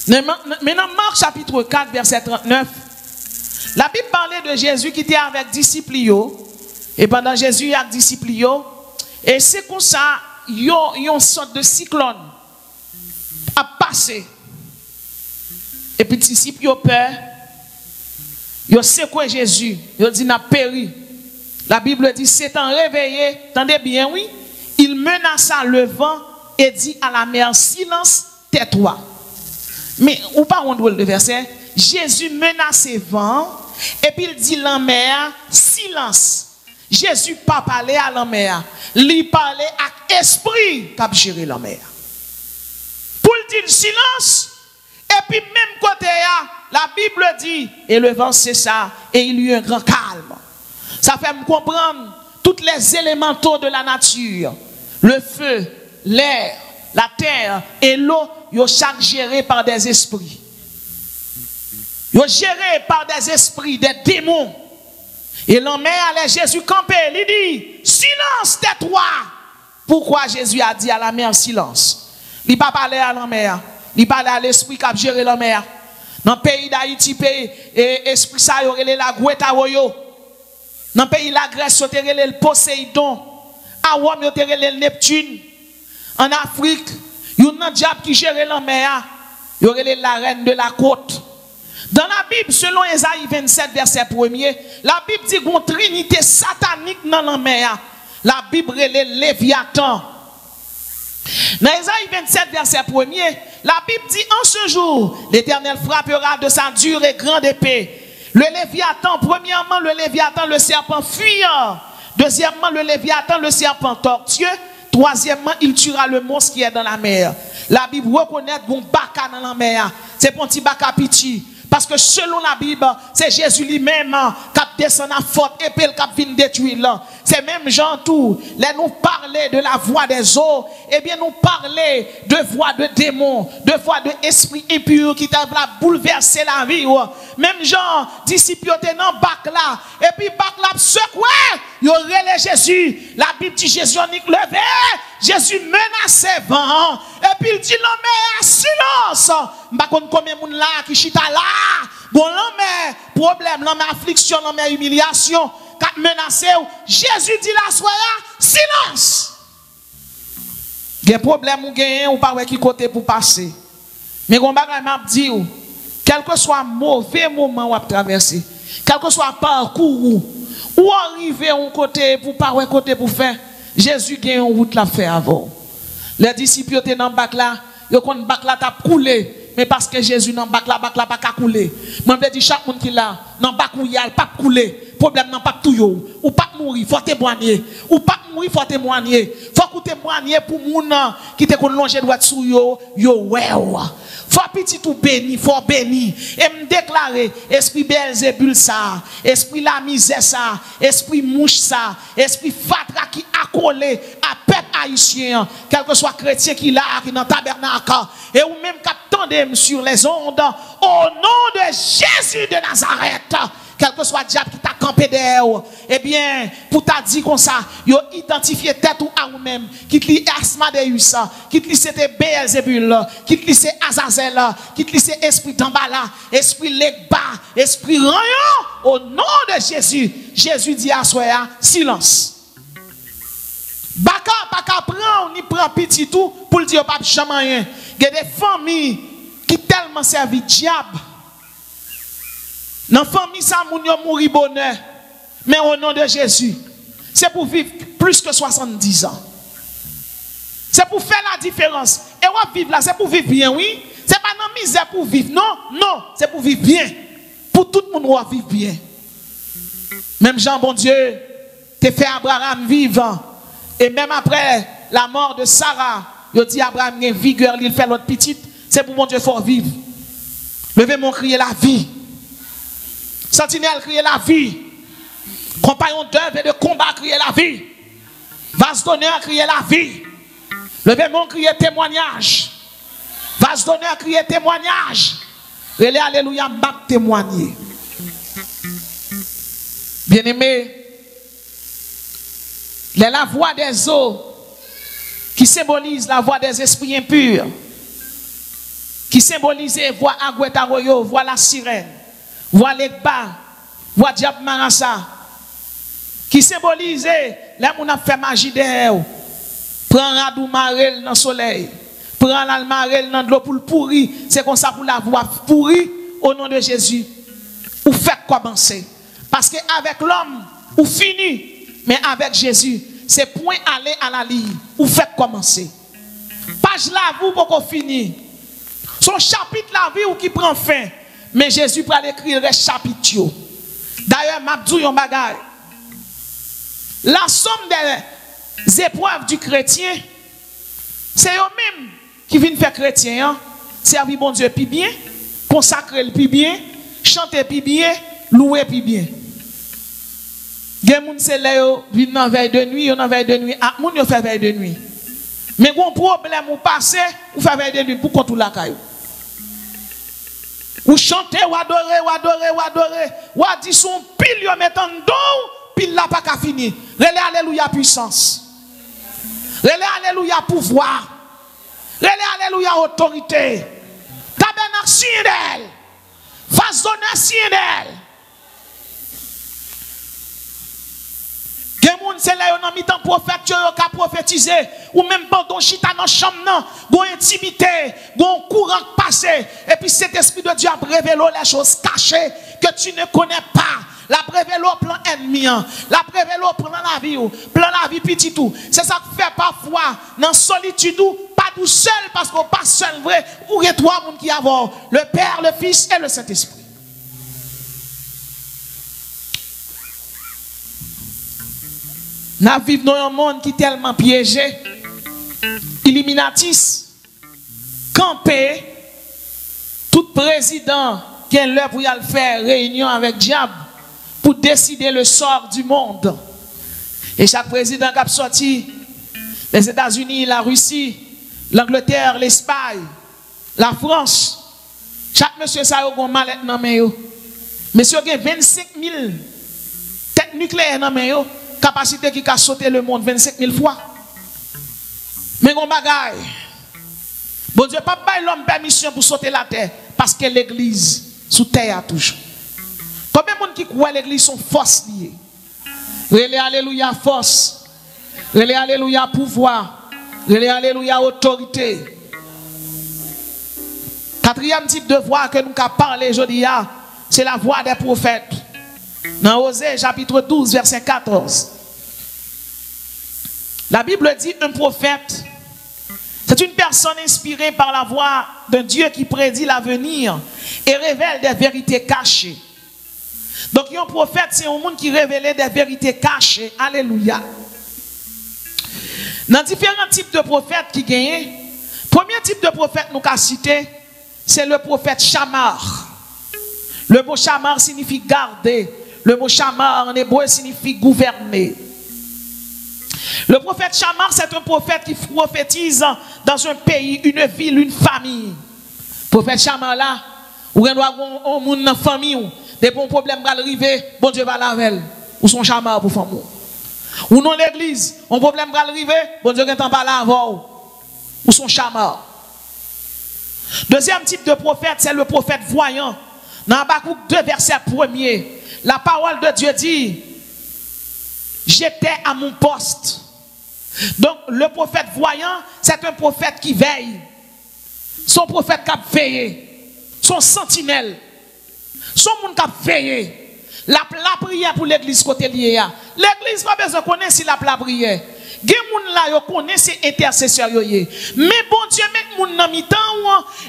Maintenant, Marc chapitre 4, verset 39. La Bible parlait de Jésus qui était avec disciples. Et pendant Jésus avec disciples, et c'est comme ça, il y a une sorte de cyclone à passer. Et puis les disciples ont peur. Ils ont secoué Jésus. Ils ont dit n'a péri. La Bible dit c'est en réveillé. Entendez bien, oui. Il menaça le vent et dit à la mer silence, tais-toi. Mais ou pas on doit le verset. Jésus menaçait le vent et puis il dit à la mer silence. Jésus pas parlé à la mer. Il parlait à l'esprit qui a géré la mer. Pour le dire silence. Et puis même côté la Bible dit et le vent c'est ça et il y a eu un grand calme. Ça fait me comprendre tous les élémentaux de la nature. Le feu, l'air, la terre et l'eau, ils sont chaque gérés par des esprits. Ils sont gérés par des esprits, des démons. Et l'homme allait Jésus camper, il dit, silence, tais-toi. Pourquoi Jésus a dit à la mer silence? Il n'a pas parlé à la mer, il parle à l'esprit qui a géré la mer. Dans le pays d'Haïti, l'esprit ça, il y a la Gueta Royo. Dans le pays de la Grèce, il y a le Poséidon. À Rome, il y a le Neptune. En Afrique, il y a un diable qui gère la mer. Il y a la reine de la côte. Dans la Bible, selon Ésaïe 27, verset 1er, la Bible dit qu'il y a une trinité satanique dans la mer. La Bible est le Léviathan. Dans Ésaïe 27, verset 1er, la Bible dit en ce jour, l'Éternel frappera de sa dure et grande épée. Le Léviathan, premièrement, le Léviathan, le serpent fuyant. Deuxièmement, le Léviathan, le serpent tortueux. Troisièmement, il tuera le monstre qui est dans la mer. La Bible reconnaît qu'on baka dans la mer. C'est pour un petit baka petit. Parce que selon la Bible, c'est Jésus lui-même qui descend à forte épée qui vient détruire. C'est même Jean tout. Là, nous parler de la voix des eaux. Eh bien, nous parler de voix de démons, de voix de esprit impur qui t'a bouleversé la vie. Même Jean, disciple, était dans le bac là. Et puis, bac là, secoué. Il relève Jésus. La Bible dit Jésus en levé. Jésus menaçait vent. Et puis, il dit non, mais silence. Je ne sais pas combien de monde là qui chita là. Bon, non, mais problème, non, mais affliction, non, mais humiliation. Quand menacé, Jésus dit la soya, silence. Il y a un problème ou gagne ou pas qui côté pour passer. Mais on va dire, quel que soit mauvais moment où à traverser, quel que soit parcours ou arriver un côté pour pas un côté pour faire, Jésus gagne une route la faire avant. Les disciples étaient dans le bac là, ils ont bac là t'a coulé. Mais parce que Jésus dans bac là pas qu'à couler. Moi je dis chaque monde qui là dans bac où il y a pas couler. Problème n'a pas tout yo. Ou pas mourir, faut témoigner. Ou pas mourir, faut témoigner. Faut que témoigner pour moun qui te kon longer droit sou yo ouais. Faut petit tout béni, faut béni. Et me déclarer esprit Belzébul ça, esprit la misère ça, esprit mouche ça, esprit fatra qui accolé à peuple haïtien, quel que soit chrétien qui là qui dans tabernacle et ou même qui attendent sur les ondes au nom de Jésus de Nazareth. Quel que soit le diable qui t'a campé derrière, eh bien, pour t'a dit comme ça, yo identifié tête ou à vous-même, qui te lit Asmadeus, qui te lit c'était Beelzebul, qui te lit c'est Azazel, qui te lit c'est esprit d'Ambala, esprit Legba, esprit Rayon, au nom de Jésus. Jésus dit à soi, silence. Baka, prend, ni prend petit tout, pour le dire, pas jamais rien. Il y a des familles qui tellement servent diable. Dans la famille, ça mourir bonheur. Mais au nom de Jésus, c'est pour vivre plus que 70 ans. C'est pour faire la différence. Et on va vivre là, c'est pour vivre bien, oui. C'est pas dans misère pour vivre. Non, c'est pour vivre bien. Pour tout le monde, on va vivre bien. Même Jean, bon Dieu, t'es fait Abraham vivant. Et même après la mort de Sarah, il dit Abraham a une vigueur, il fait l'autre petite. C'est pour mon Dieu fort vivre. Levez mon crier la vie. Sentinelle crier la vie. Compagnon d'œuvre et de combat crier la vie. Vase d'honneur crier la vie. Levez mon crier témoignage. Vase d'honneur crier témoignage. Relais alléluia m'a témoigner. Bien-aimé, la voix des eaux qui symbolise la voix des esprits impurs. qui symbolisait voix Agwetaroyo, voix la sirène, voix l'Egba, voix Diab Marassa, qui symbolisait là où on a fait magie derrière. Prends radou marel dans le soleil, prends l'almarel dans l'eau pour le pourri, c'est comme ça pour la voix pourrie au nom de Jésus. Ou faites commencer. Parce qu'avec l'homme, ou fini, mais avec Jésus, c'est point aller à la ligne, ou faites commencer. Page la vous pour qu'on finisse. Son chapitre la vie ou qui prend fin. Mais Jésus peut écrire le chapitre. D'ailleurs, Mabdou yon bagay. La somme des épreuves du chrétien, c'est eux-mêmes qui viennent faire chrétien. Hein? Servir bon Dieu plus bien, consacrer le plus bien, chanter plus bien, louer plus bien. Gen moun se le yo vin nan veille de nuit, yon nan veille de nuit, ah moun yo fait veille de nuit. Mais gon problème ou passé, ou fait veille de nuit pour contre la caillou. Ou chanter, ou adorer, ou adorer, ou adorer, ou dit son pile yo mettant don, pile la pas ka fini. Relais alléluia puissance. Relais alléluia pouvoir. Relais alléluia autorité. Tabernacle si d'elle. Façonner si d'elle. C'est là où on a mis un prophète qui a prophétisé, ou même pendant chita dans la chambre, gon intimité, gon courant passé, et puis cet esprit de Dieu a révélé les choses cachées que tu ne connais pas. La révélé plan ennemi, la révélé plan la vie, plan la vie petit tout. C'est ça que fait parfois dans solitude, pas tout seul, parce qu'on pas seul vrai, ou il y a trois personnes qui avons le Père, le Fils et le Saint-Esprit. Nous vivons dans un monde qui est tellement piégé, illuminatis, campé, tout président qui a l'heure pour y aller faire réunion avec diable pour décider le sort du monde. Et chaque président qui a sorti, les États-Unis, la Russie, l'Angleterre, l'Espagne, la France, chaque monsieur ça a un mallette dans main. Monsieur a 25 000 têtes nucléaires dans main. Capacité qui a sauté le monde 25 000 fois. Mais on bagaille. Bon Dieu, pas bailler l'homme permission pour sauter la terre. Parce que l'église, sous terre toujours. Combien de gens qui croient l'église sont force liées? Relais alléluia force. Relais alléluia pouvoir. Relais alléluia autorité. Quatrième type de voix que nous avons parlé aujourd'hui, c'est la voix des prophètes. Dans Osée chapitre 12 verset 14. La Bible dit un prophète, c'est une personne inspirée par la voix d'un Dieu qui prédit l'avenir et révèle des vérités cachées. Donc un prophète, c'est un monde qui révèle des vérités cachées. Alléluia. Dans différents types de prophètes qui gagnent, premier type de prophète nous avons cité, c'est le prophète Shamar. Le mot Shamar signifie garder. Le mot Shamar en hébreu signifie gouverner. Le prophète Shamar, c'est un prophète qui prophétise dans un pays, une ville, une famille. Le prophète Shamar là, ou on doit avoir un monde dans la famille, des bons problèmes vont arriver, bon Dieu va laver. Ou son Shamar pour famille. Ou non l'église, un problème va arriver, bon Dieu va pas laver. Ou son Shamar. Deuxième type de prophète, c'est le prophète voyant. Dans Habakkuk 2, verset 1er, la parole de Dieu dit, j'étais à mon poste. Donc, le prophète voyant, c'est un prophète qui veille. Son prophète qui a veillé. Son sentinelle. Son monde qui a veillé. La prière pour l'église côté lié. L'église pas besoin de connaître si la prière. Gen moun la yo connaît c'est intercesseur yo ye. Mais bon Dieu met moun nan mi temps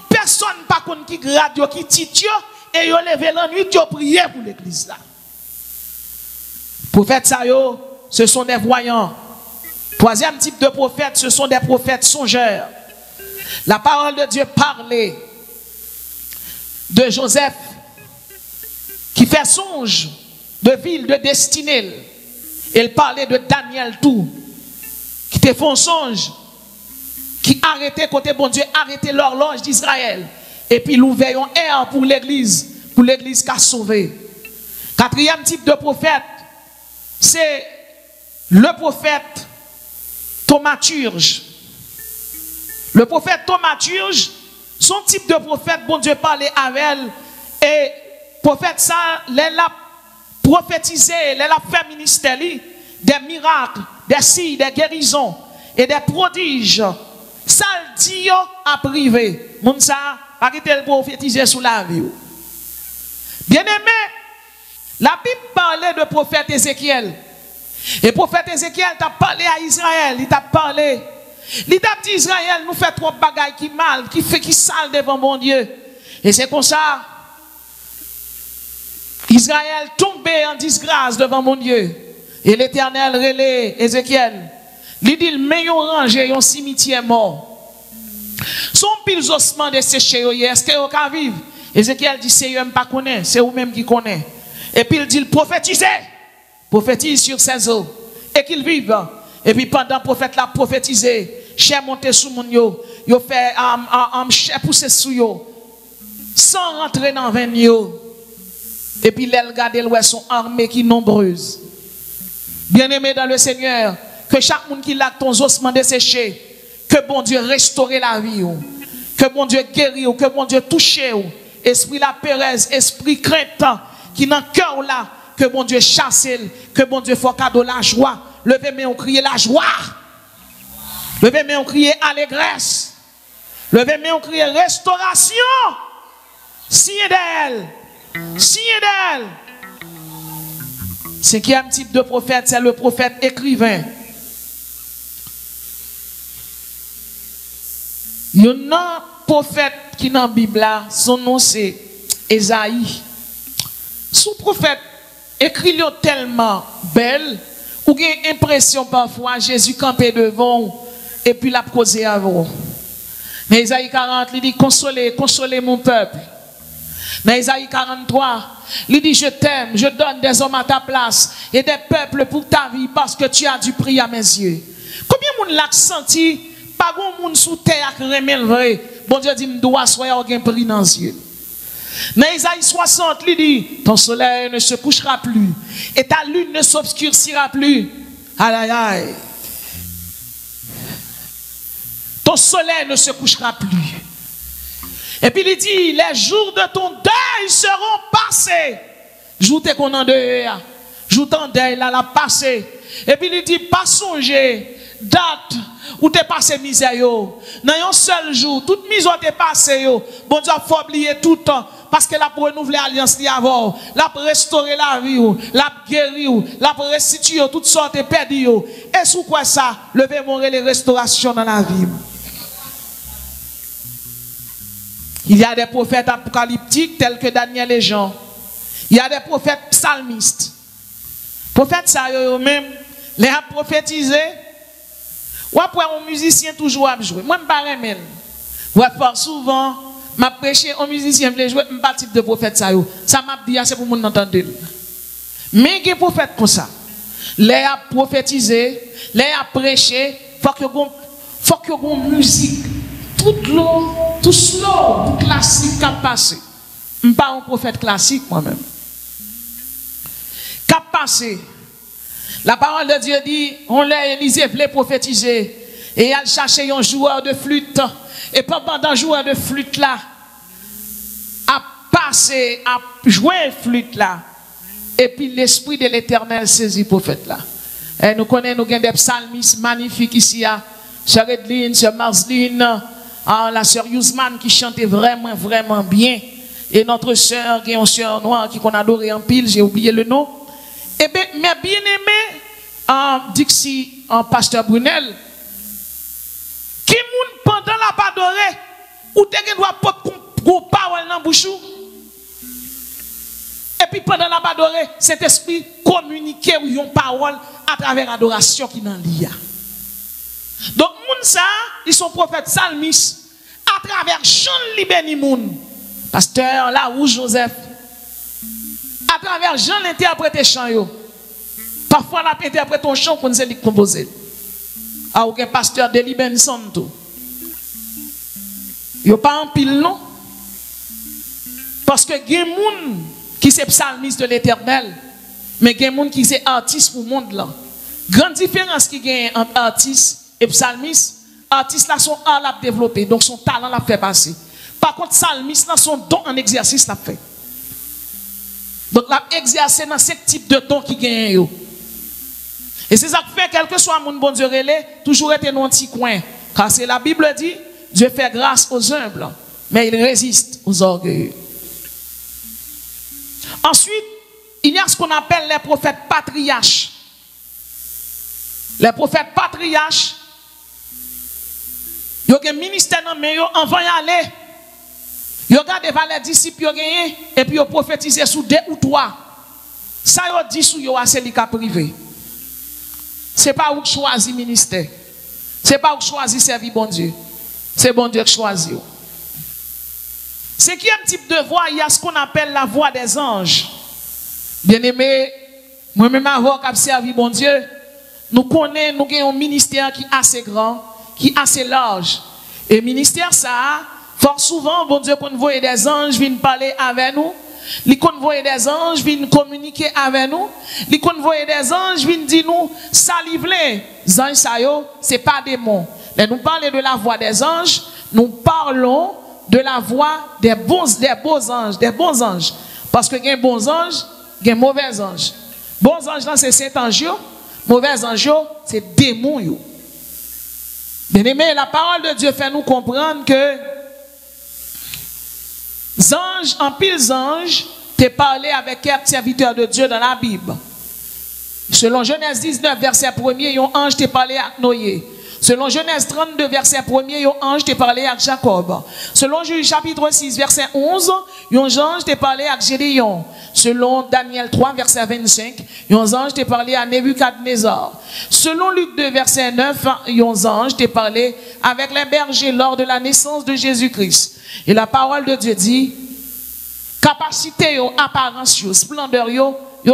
personne pas connaît qui grade yo qui titre yo et yo levé la nuit yo prier pour l'église là. Prophètes ça yo, ce sont des voyants. Troisième type de prophètes, ce sont des prophètes songeurs. La parole de Dieu parlait de Joseph qui fait songe de ville, de destinée. Elle parlait de Daniel tout, qui te font songe, qui arrêtait côté bon Dieu, arrêtait l'horloge d'Israël. Et puis l'ouvert un air pour l'église qui a sauvé. Quatrième type de prophète, c'est le prophète thaumaturge. Le prophète thaumaturge, Son type de prophète, bon Dieu parlait avec elle. Et prophète ça, elle a prophétisé, elle a fait ministère, des miracles, des signes, des guérisons et des prodiges. Ça le dit à privé. Moun ça, arrêtez le prophétiser sous la vie. Bien aimé, la Bible parlait de prophète Ézéchiel. Et prophète Ézéchiel t'a parlé à Israël, il t'a parlé. Il t'a dit Israël nous fait trop de bagailles qui mal, qui fait qui sale devant mon Dieu. Et c'est comme ça, Israël tombé en disgrâce devant mon Dieu. Et l'Éternel relève Ézéchiel. Il dit, mais yon rangé, yon cimetière mort. Son pile ossements desséchés, est-ce que yon ka vivre? Ézéchiel dit, c'est yon pas connaît, c'est vous même qui connaît. Et puis il dit, prophétisez. Prophétise sur ces eaux. Et qu'ils vivent. Et puis pendant le prophète l'a prophétisé, chair monté sous mon yo, yo fait chair pousser sous yo, sans rentrer dans veine yo. Et puis les regarder l'ouest sont armées qui nombreuses. Bien-aimés dans le Seigneur, que chaque monde qui l'a ton ossements desséché, que bon Dieu restaure la vie, que bon Dieu guérit, que bon Dieu touche, esprit la pérèse, esprit crainte, qui dans le cœur là, que bon Dieu chasse, que bon Dieu fait cadeau la joie. Levez-moi, on crie la joie. Levez-moi, on crie allégresse. Levez-moi, on crie restauration. Signe d'elle. Signe d'elle. Cinquième type de prophète, c'est le prophète écrivain. Il y a un prophète qui est dans la Bible, son nom c'est Esaïe. Son prophète écrit tellement belle, ou avez l'impression parfois Jésus campé devant et puis l'a causé avant. Dans Esaïe 40, il dit consolez, consolez mon peuple. Dans Esaïe 43, il dit je t'aime, je donne des hommes à ta place et des peuples pour ta vie parce que tu as du prix à mes yeux. Combien de monde l'a senti? Pas grand monde sous terre qui remet le vrai. Bon Dieu dit, me doit soyez aucun prix dans les yeux. Dans Isaïe 60, il dit, ton soleil ne se couchera plus et ta lune ne s'obscurcira plus. Aïe aïe aïe. Ton soleil ne se couchera plus. Et puis il dit, les jours de ton deuil seront passés. Jour t'es qu'on en deuil, jour ton deuil là la passé. Et puis il dit, pas songer, date où t'es passé misère yo. Dans un seul jour, toute misère t'es passé yo. Bon Dieu faut oublier tout le temps. Parce que la pour renouveler l'alliance li avant, la pour restaurer la vie, la guérir, la pour restituer toutes sortes de perdues. Et sous quoi ça, lever mon les restaurations dans la vie. Il y a des prophètes apocalyptiques tels que Daniel et Jean. Il y a des prophètes psalmistes. Prophètes ça eux-mêmes, les a prophétisé. Ou après un musicien toujours à jouer. Moi je pas aimer. Ou après souvent m'a prêché un musicien veut jouer un type de prophète ça yo. Ça m'a dit c'est pour monde entendre. Mais des prophètes comme ça. Les a prophétisé, les a prêché, faut que une musique toute l'eau, tout slow, tout classique qu'a passé. Je ne suis pas un prophète classique moi-même. Qu'a passé. La parole de Dieu dit, on l'a Élisée voulait prophétiser. Et elle cherchait un joueur de flûte. Et pendant un joueur de flûte là, a passé, a joué flûte là. Et puis l'esprit de l'Éternel saisit le prophète là. Et nous connaissons, nous avons des psalmistes magnifiques ici. Sœur Edline, Sœur Marceline, la Sœur Yuzman qui chantait vraiment, vraiment bien. Et notre sœur, qui est une sœur noire qui qu'on adorait en pile, j'ai oublié le nom. Et bien, mais bien aimé, Dixie, pasteur Brunel, qui moun pendant la badorée, ou te doit pas gros parole dans bouche. Et puis pendant la badorée, cet esprit communiquait ou yon parole à travers l'adoration qui dans l'IA. Donc, moun ça, ils sont prophètes salmistes à travers Jean Libéni moun. Pasteur là où Joseph, à travers Jean l'interprète chant yo. Parfois la interprète un chant pour nous le composer. Ah aucun pasteur de Liben Santo. Yo pas en pile non. Parce que gen moun qui c'est psalmiste de l'Éternel, mais gen moun qui c'est artiste pour le monde là. Grande différence qui gagne entre artiste et psalmiste, artiste là son art l'a développé, donc son talent l'a fait passer. Par contre, salmis, dans son don en exercice, l'a fait. Donc, l'a exercé dans ce type de don qui gagne. Et c'est ça que fait, quel que soit mon bon Dieu relais, toujours été dans un petit coin. Car c'est la Bible dit, Dieu fait grâce aux humbles, mais il résiste aux orgueilleux. Ensuite, il y a ce qu'on appelle les prophètes patriarches. Les prophètes patriarches, ils ont un ministère dans mais ils envoient aller. Ils regardent les disciples gagné et puis ils prophétisent sur 2 ou 3. Ça ils dit sur eux c'est le cas privé. C'est pas où choisir ministère. C'est pas où choisir servir bon Dieu. C'est bon Dieu qui choisit. C'est qui un type de voix, il y a ce qu'on appelle la voix des anges. Bien-aimé, moi-même avant qu'à servir bon Dieu, nous connaissons, nous avons un ministère qui est assez grand, qui est assez large. Et le ministère, ça, fort souvent, bon Dieu, qu'on voit des anges viennent parler avec nous. Les convois des anges viennent communiquer avec nous. Les convois des anges viennent dire nous, ça livre les anges, ça yo, c'est pas des mots. Mais nous parlons de la voix des anges, nous parlons de la voix des beaux anges. Parce que il y a bons anges, il y a mauvais anges. Bons anges, c'est Saint-Ange, mauvais anges, c'est démons. Bien aimé, la parole de Dieu fait nous comprendre que anges, en pile anges, t'es parlé avec quelques serviteurs de Dieu dans la Bible. Selon Genèse 19, verset 1er, un ange t'est parlé avec Noé. Selon Genèse 32, verset 1er, un ange t'est parlé avec Jacob. Selon Juge chapitre 6, verset 11, un ange t'est parlé avec Gédéon. Selon Daniel 3, verset 25, un ange t'est parlé à Nebuchadnezzar. Selon Luc 2, verset 9, un ange t'est parlé avec les bergers lors de la naissance de Jésus-Christ. Et la parole de Dieu dit, capacité, apparence, splendeur,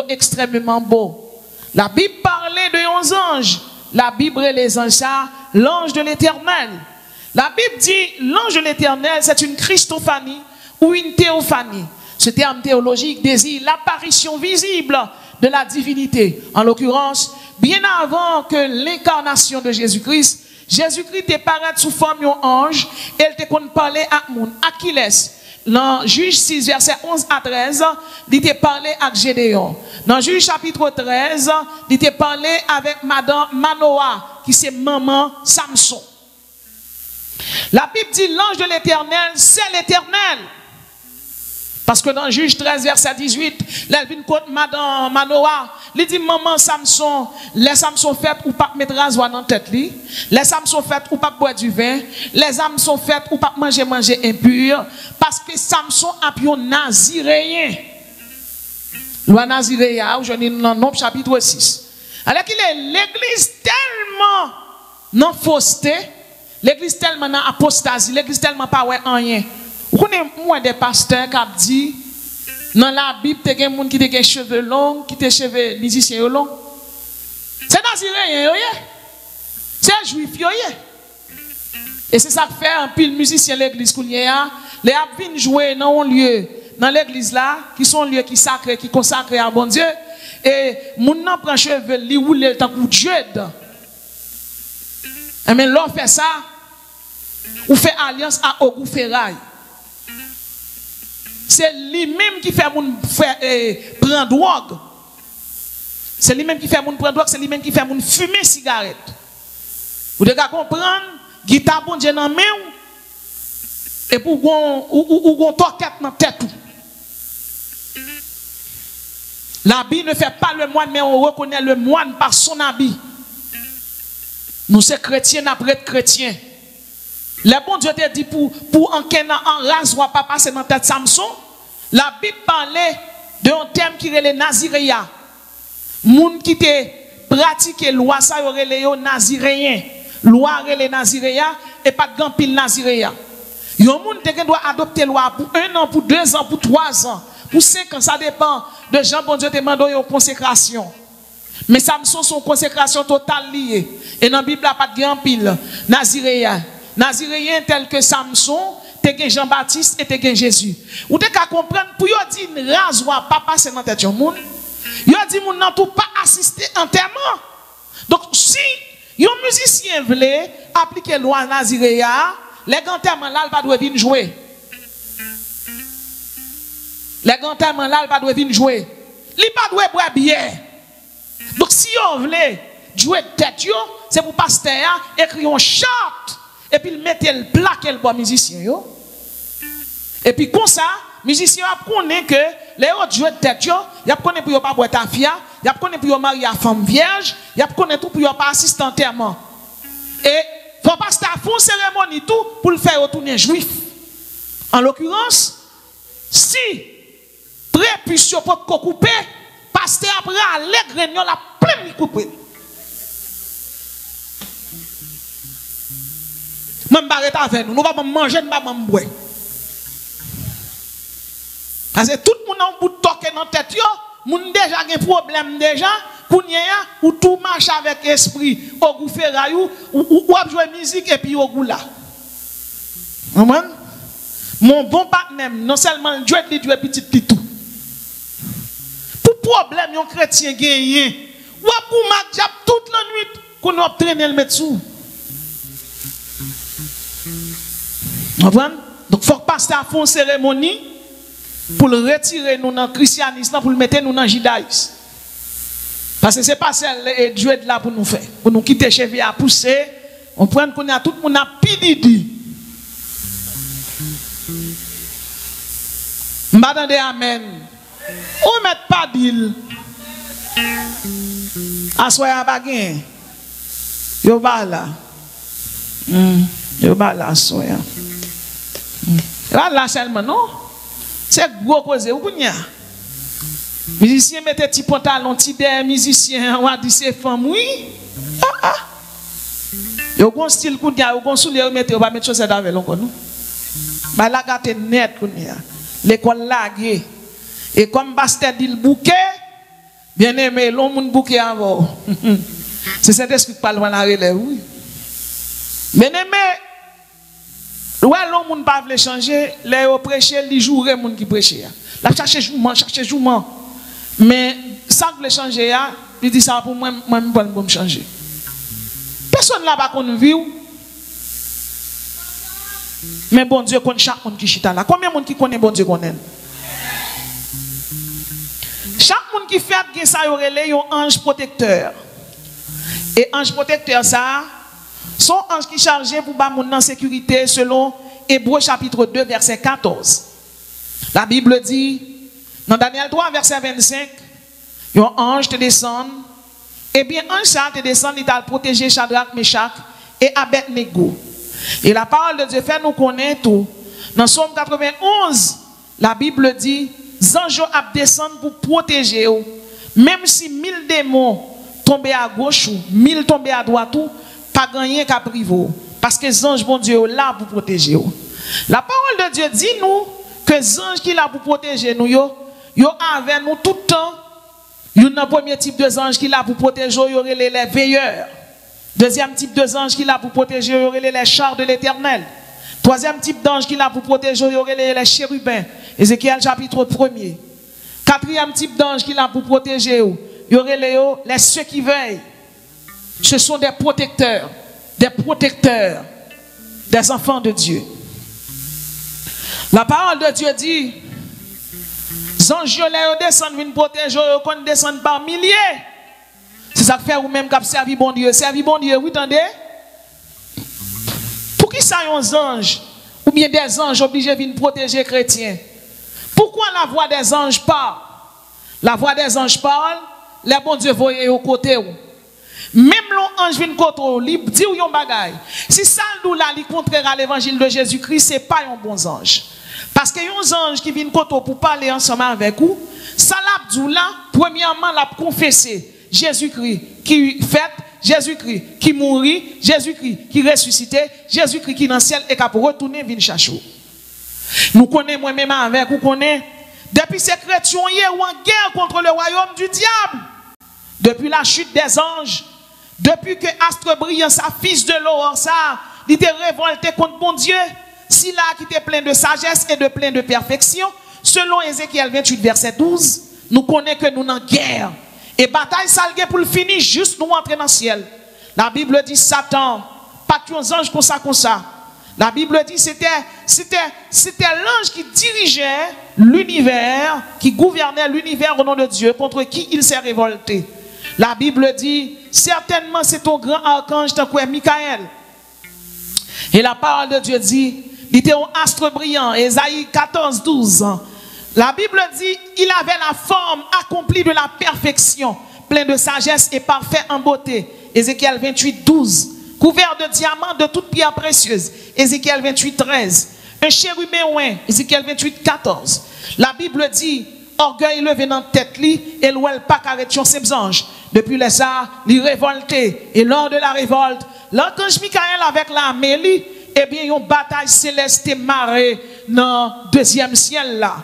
extrêmement beau. La Bible parlait de 11 anges. La Bible et les anges, ça, l'ange de l'Éternel. La Bible dit, l'ange de l'Éternel, c'est une Christophanie ou une théophanie. Ce terme théologique désigne l'apparition visible de la divinité. En l'occurrence, bien avant que l'incarnation de Jésus-Christ, Jésus-Christ est paru sous forme d'un ange et il te parler à mon Achilles. Dans Juge 6, verset 11 à 13, il te parlé avec Gédéon. Dans Juge chapitre 13, il te parlé avec Madame Manoah, qui c'est maman Samson. La Bible dit l'ange de l'Éternel, c'est l'Éternel. Parce que dans Juge 13, verset 18, elle vient contre Madame Manoah, il dit maman Samson, les Samson faites ou pas mettre rasoir dans la tête, les Samson faites ou pas boire du vin, les âmes sont faites ou pas manger impur, parce que Samson a pu un naziréen. Loi naziréen, je dis dans Nombre chapitre 6. Alors qu'il est l'église tellement non fausseté, l'église tellement non apostasie, l'église tellement pas ouais rien. Vous connaissez moi des pasteurs qui dit dans la Bible, il y a des gens qui ont des cheveux longs, qui ont des cheveux musiciens longs. C'est naziréen, c'est juif. Et c'est ça que fait un pile musicien l'église qu'on y a. Les viennent jouer dans un lieu, dans l'église là, qui sont lieux qui sacrés, qui consacrés à bon Dieu. Et mon nom prend cheveux, li ou le temps pour Dieu. Mais l'on fait ça, ou fait alliance à Ogou Ferraille. C'est lui-même qui fait mon prendre drogue. C'est lui-même qui fait mon prendre drogue, c'est lui-même qui fait mon fumer cigarette. Vous devez comprendre, guitare bon Dieu dans main et pour gon toquette dans tête. L'habit ne fait pas le moine, mais on reconnaît le moine par son habit. Nous sommes chrétiens après être chrétiens. Le bon Dieu te dit pour en rasoir pas passer dans tête Samson. La Bible parlait d'un terme qui est le naziréa. Moun qui te pratique loi ça aurait les naziréens. Loi les naziréa et pas de grand pile naziréa. Yon moun te doit adopter loi pour 1 an, pour 2 ans, pour 3 ans, pour 5 ans, ça dépend de Jean bon Dieu te demande une consécration. Mais Samson son consécration totale liée. Et dans la Bible, il n'y a pas de grand pile. Naziréen. Naziréen tel que Samson, te Jean-Baptiste et te Jésus. Ou te ka comprendre, pour yon dit rasoir, pas passer dans tête yon moun. Yon dit moun nan tout pas assister enterrement. Donc si yon musicien vle appliquer loi Naziréen, les enterrements là, il va doit venir jouer. Les grands témoins là, ils pas doivent venir jouer. Ils pas doivent boire bière. Donc si on voulait jouer de tête, c'est pour pasteur écrire un chant et puis mettre le plaque le bon musicien yo. Et puis comme ça, musicien a connaît que les autres jouer de tête, il a connaît pour pas boire tafia, il a connaît pour marier à femme vierge, il a connaît tout pour pas assister à enterrement. Et faut pasteur font cérémonie tout pour le faire retourner juif. En l'occurrence, si prépuce peut couper, pasteur après les grenions la pleine couper. Même barrette avec nous, nous pas manger, nous pas boire. Parce que tout le monde a un bout de toque dans la tête, moun déjà un problème déjà, ou tout marche avec esprit, au goût ferraille, ou à jouer musique et puis au goût là. Mon bon partenaire, non seulement Dieu dit Dieu petit tout. Pour problème, yon chrétien gagné, ou à pour ma toute la nuit, qu'on a traîné le médecin. Donc, il faut que pasteur fasse une cérémonie pour le retirer nous dans le christianisme, pour le mettre nous dans le judaïsme. Parce que ce n'est pas celle Dieu est là pour nous faire. Pour nous quitter chez lui à pousser, on prend qu'on a tout le monde à pididi. M'attendez amen. Ou met pas d'île. Assoya bagin. Yo ba là. Yo ba là assoya. Là seulement non. C'est gros cause ou kounya. Musicien mettez petit pantalon, petit der musicien, on a dit c'est femme oui. Yo gon style kounya, yo gon soulier mettez, on va mettre chaussette avec l'oncle non. Ba la gâte net kounya. L'école lagué. Et comme pasteur dit le bouquet, bien aimé, l'on moun bouquet avant. C'est cet esprit qui parle dans la relève, oui. Bien aimé, ouais, l'on moun pas veut changer, les prêcher, les jours moun qui prêche. La chercher jourement. Mais ça veut changer, il dit ça pour moi, moi je peux me changer. Personne là pas qu'on vit. Mais bon Dieu connaît chaque monde qui chita là. Combien de monde qui connaît bon Dieu connaît? Chaque monde qui fait ça y aurait un ange protecteur. Et ange protecteur ça, son ange qui chargé pour ba moun en sécurité selon Hébreux chapitre 2 verset 14. La Bible dit dans Daniel 3 verset 25, un ange te descend. Et bien ange ça te descend, il t'a protégé Shadrach, Meshach et Abednego. Et la parole de Dieu fait nous connaître tout. Dans Somme 91, la Bible dit, anges descendent pour protéger. Même si 1000 démons tombent à gauche ou 1000 tombent à droite, pas gagner qu'à priver. Parce que les anges, bon Dieu, sont là pour protéger. La parole de Dieu dit nous que les anges qui sont là pour protéger nous, ils sont avec nous tout le temps. Il y a un premier type de anges qui sont là pour protéger, il y aurait les veilleurs. Deuxième type d'ange qui est là pour protéger, il y aurait les chars de l'Éternel. Troisième type d'ange qui est là pour protéger, il y aurait les chérubins. Ézéchiel chapitre 1er. Quatrième type d'ange qui est là pour protéger, il y aurait les ceux qui veillent. Ce sont des protecteurs des enfants de Dieu. La parole de Dieu dit, les anges descendent, viennent protéger, ils descendent par milliers. C'est ça que fait ou même qui servi bon Dieu. Servi bon Dieu, oui, attendez. Pour qui ça y a un ange ou bien des anges obligés de venir protéger les chrétiens? Pourquoi la voix des anges parle? La voix des anges parle, les bon Dieu voyez au côté. Même l'ange vient côté, il dit yon bagay. Si ça là, il contraire à l'évangile de Jésus-Christ, ce n'est pas un bon ange. Parce que yon ange qui vient côté pour parler ensemble avec vous, ça l'a dit là, premièrement, l'a confessé. Jésus-Christ qui fait, Jésus-Christ qui mourit, Jésus-Christ qui ressuscité, Jésus-Christ qui dans le ciel et qui pour retourner venir chercher. Nous connaissons moi-même avec, vous connaissez, depuis ces chrétiens ou en guerre contre le royaume du diable, depuis la chute des anges, depuis que Astre brillant, sa fils de l'aurore, ça, il était révolté contre bon Dieu, si là qui était plein de sagesse et de plein de perfection, selon Ézéchiel 28 verset 12, nous connaissons que nous sommes en guerre. Et bataille salgue pour le finir, juste nous entrer dans le ciel. La Bible dit Satan, pas de anges comme ça. La Bible dit c'était l'ange qui dirigeait l'univers, qui gouvernait l'univers au nom de Dieu, contre qui il s'est révolté. La Bible dit, certainement c'est ton grand archange, Michael. Et la parole de Dieu dit, il était un astre brillant, Ésaïe 14, 12. La Bible dit, il avait la forme accomplie de la perfection, plein de sagesse et parfait en beauté. Ézéchiel 28, 12. Couvert de diamants, de toutes pierres précieuses. Ézéchiel 28, 13. Un chérubin ouin. Ézéchiel 28, 14. La Bible dit, orgueil levé dans la tête, et l'ouel pas carrétion ses anges. Depuis les arts, il révolté. Et lors de la révolte, l'archange Michael avec l'armée, eh bien, une bataille céleste marée dans le deuxième ciel là.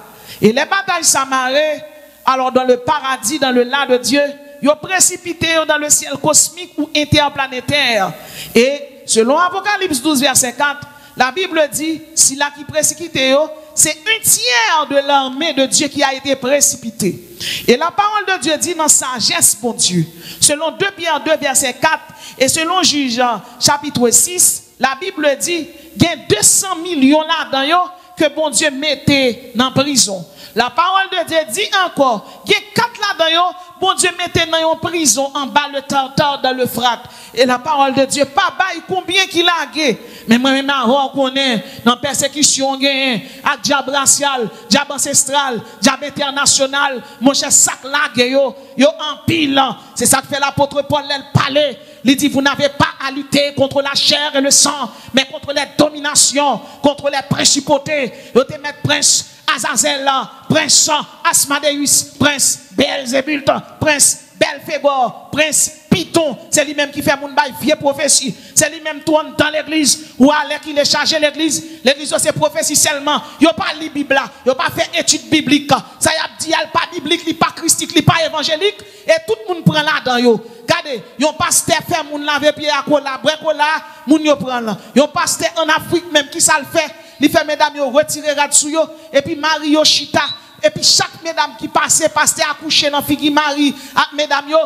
Et les batailles s'amarrent, alors dans le paradis, dans le lac de Dieu, ils ont précipité dans le ciel cosmique ou interplanétaire. Et selon Apocalypse 12, verset 4, la Bible dit, si là qui précipité, c'est un tiers de l'armée de Dieu qui a été précipité. Et la parole de Dieu dit dans sagesse, bon Dieu, selon 2 Pierre 2, verset 4, et selon Juge chapitre 6, la Bible dit, il y a 200 millions là-dedans que bon Dieu mettait dans la prison. La parole de Dieu dit encore, il y a 4 là-dedans, bon Dieu mettait dans une prison en bas le Tartare dans le Frat. Et la parole de Dieu, pas bail combien qu'il a gagné. Mais moi-même, je connais dans la persécution, avec diable racial, diable ancestral, diable international, mon cher sac là, yo en pile. C'est ça que fait l'apôtre Paul, elle parlait. Il dit, vous n'avez pas à lutter contre la chair et le sang, mais contre les dominations, contre les principautés. Vous te mettre prince Azazel, prince Asmadeus, prince Beelzebult, prince Belphégor, prince Python, c'est lui-même qui fait mon bail vieux prophétie. C'est lui-même qui dans l'église, ou alors qu'il est chargé l'église. L'église c'est prophétie seulement. Il n'a pas lu la Bible, il n'a pas fait étude biblique. Ça y a dit, il n'est pas biblique, il n'est pas christique, il n'est pas évangélique. Et tout le monde prend là-dedans. Regardez, il y a un pasteur qui fait mon laver pied à cola, brekola, moun yo prend là. Il y a un pasteur en Afrique même qui ça le fait. Il fait mesdames yo retirer là-dessus et puis Mario Chita. Et puis chaque mesdame qui passe, pasteur accouché dans figi Marie, mesdames yo,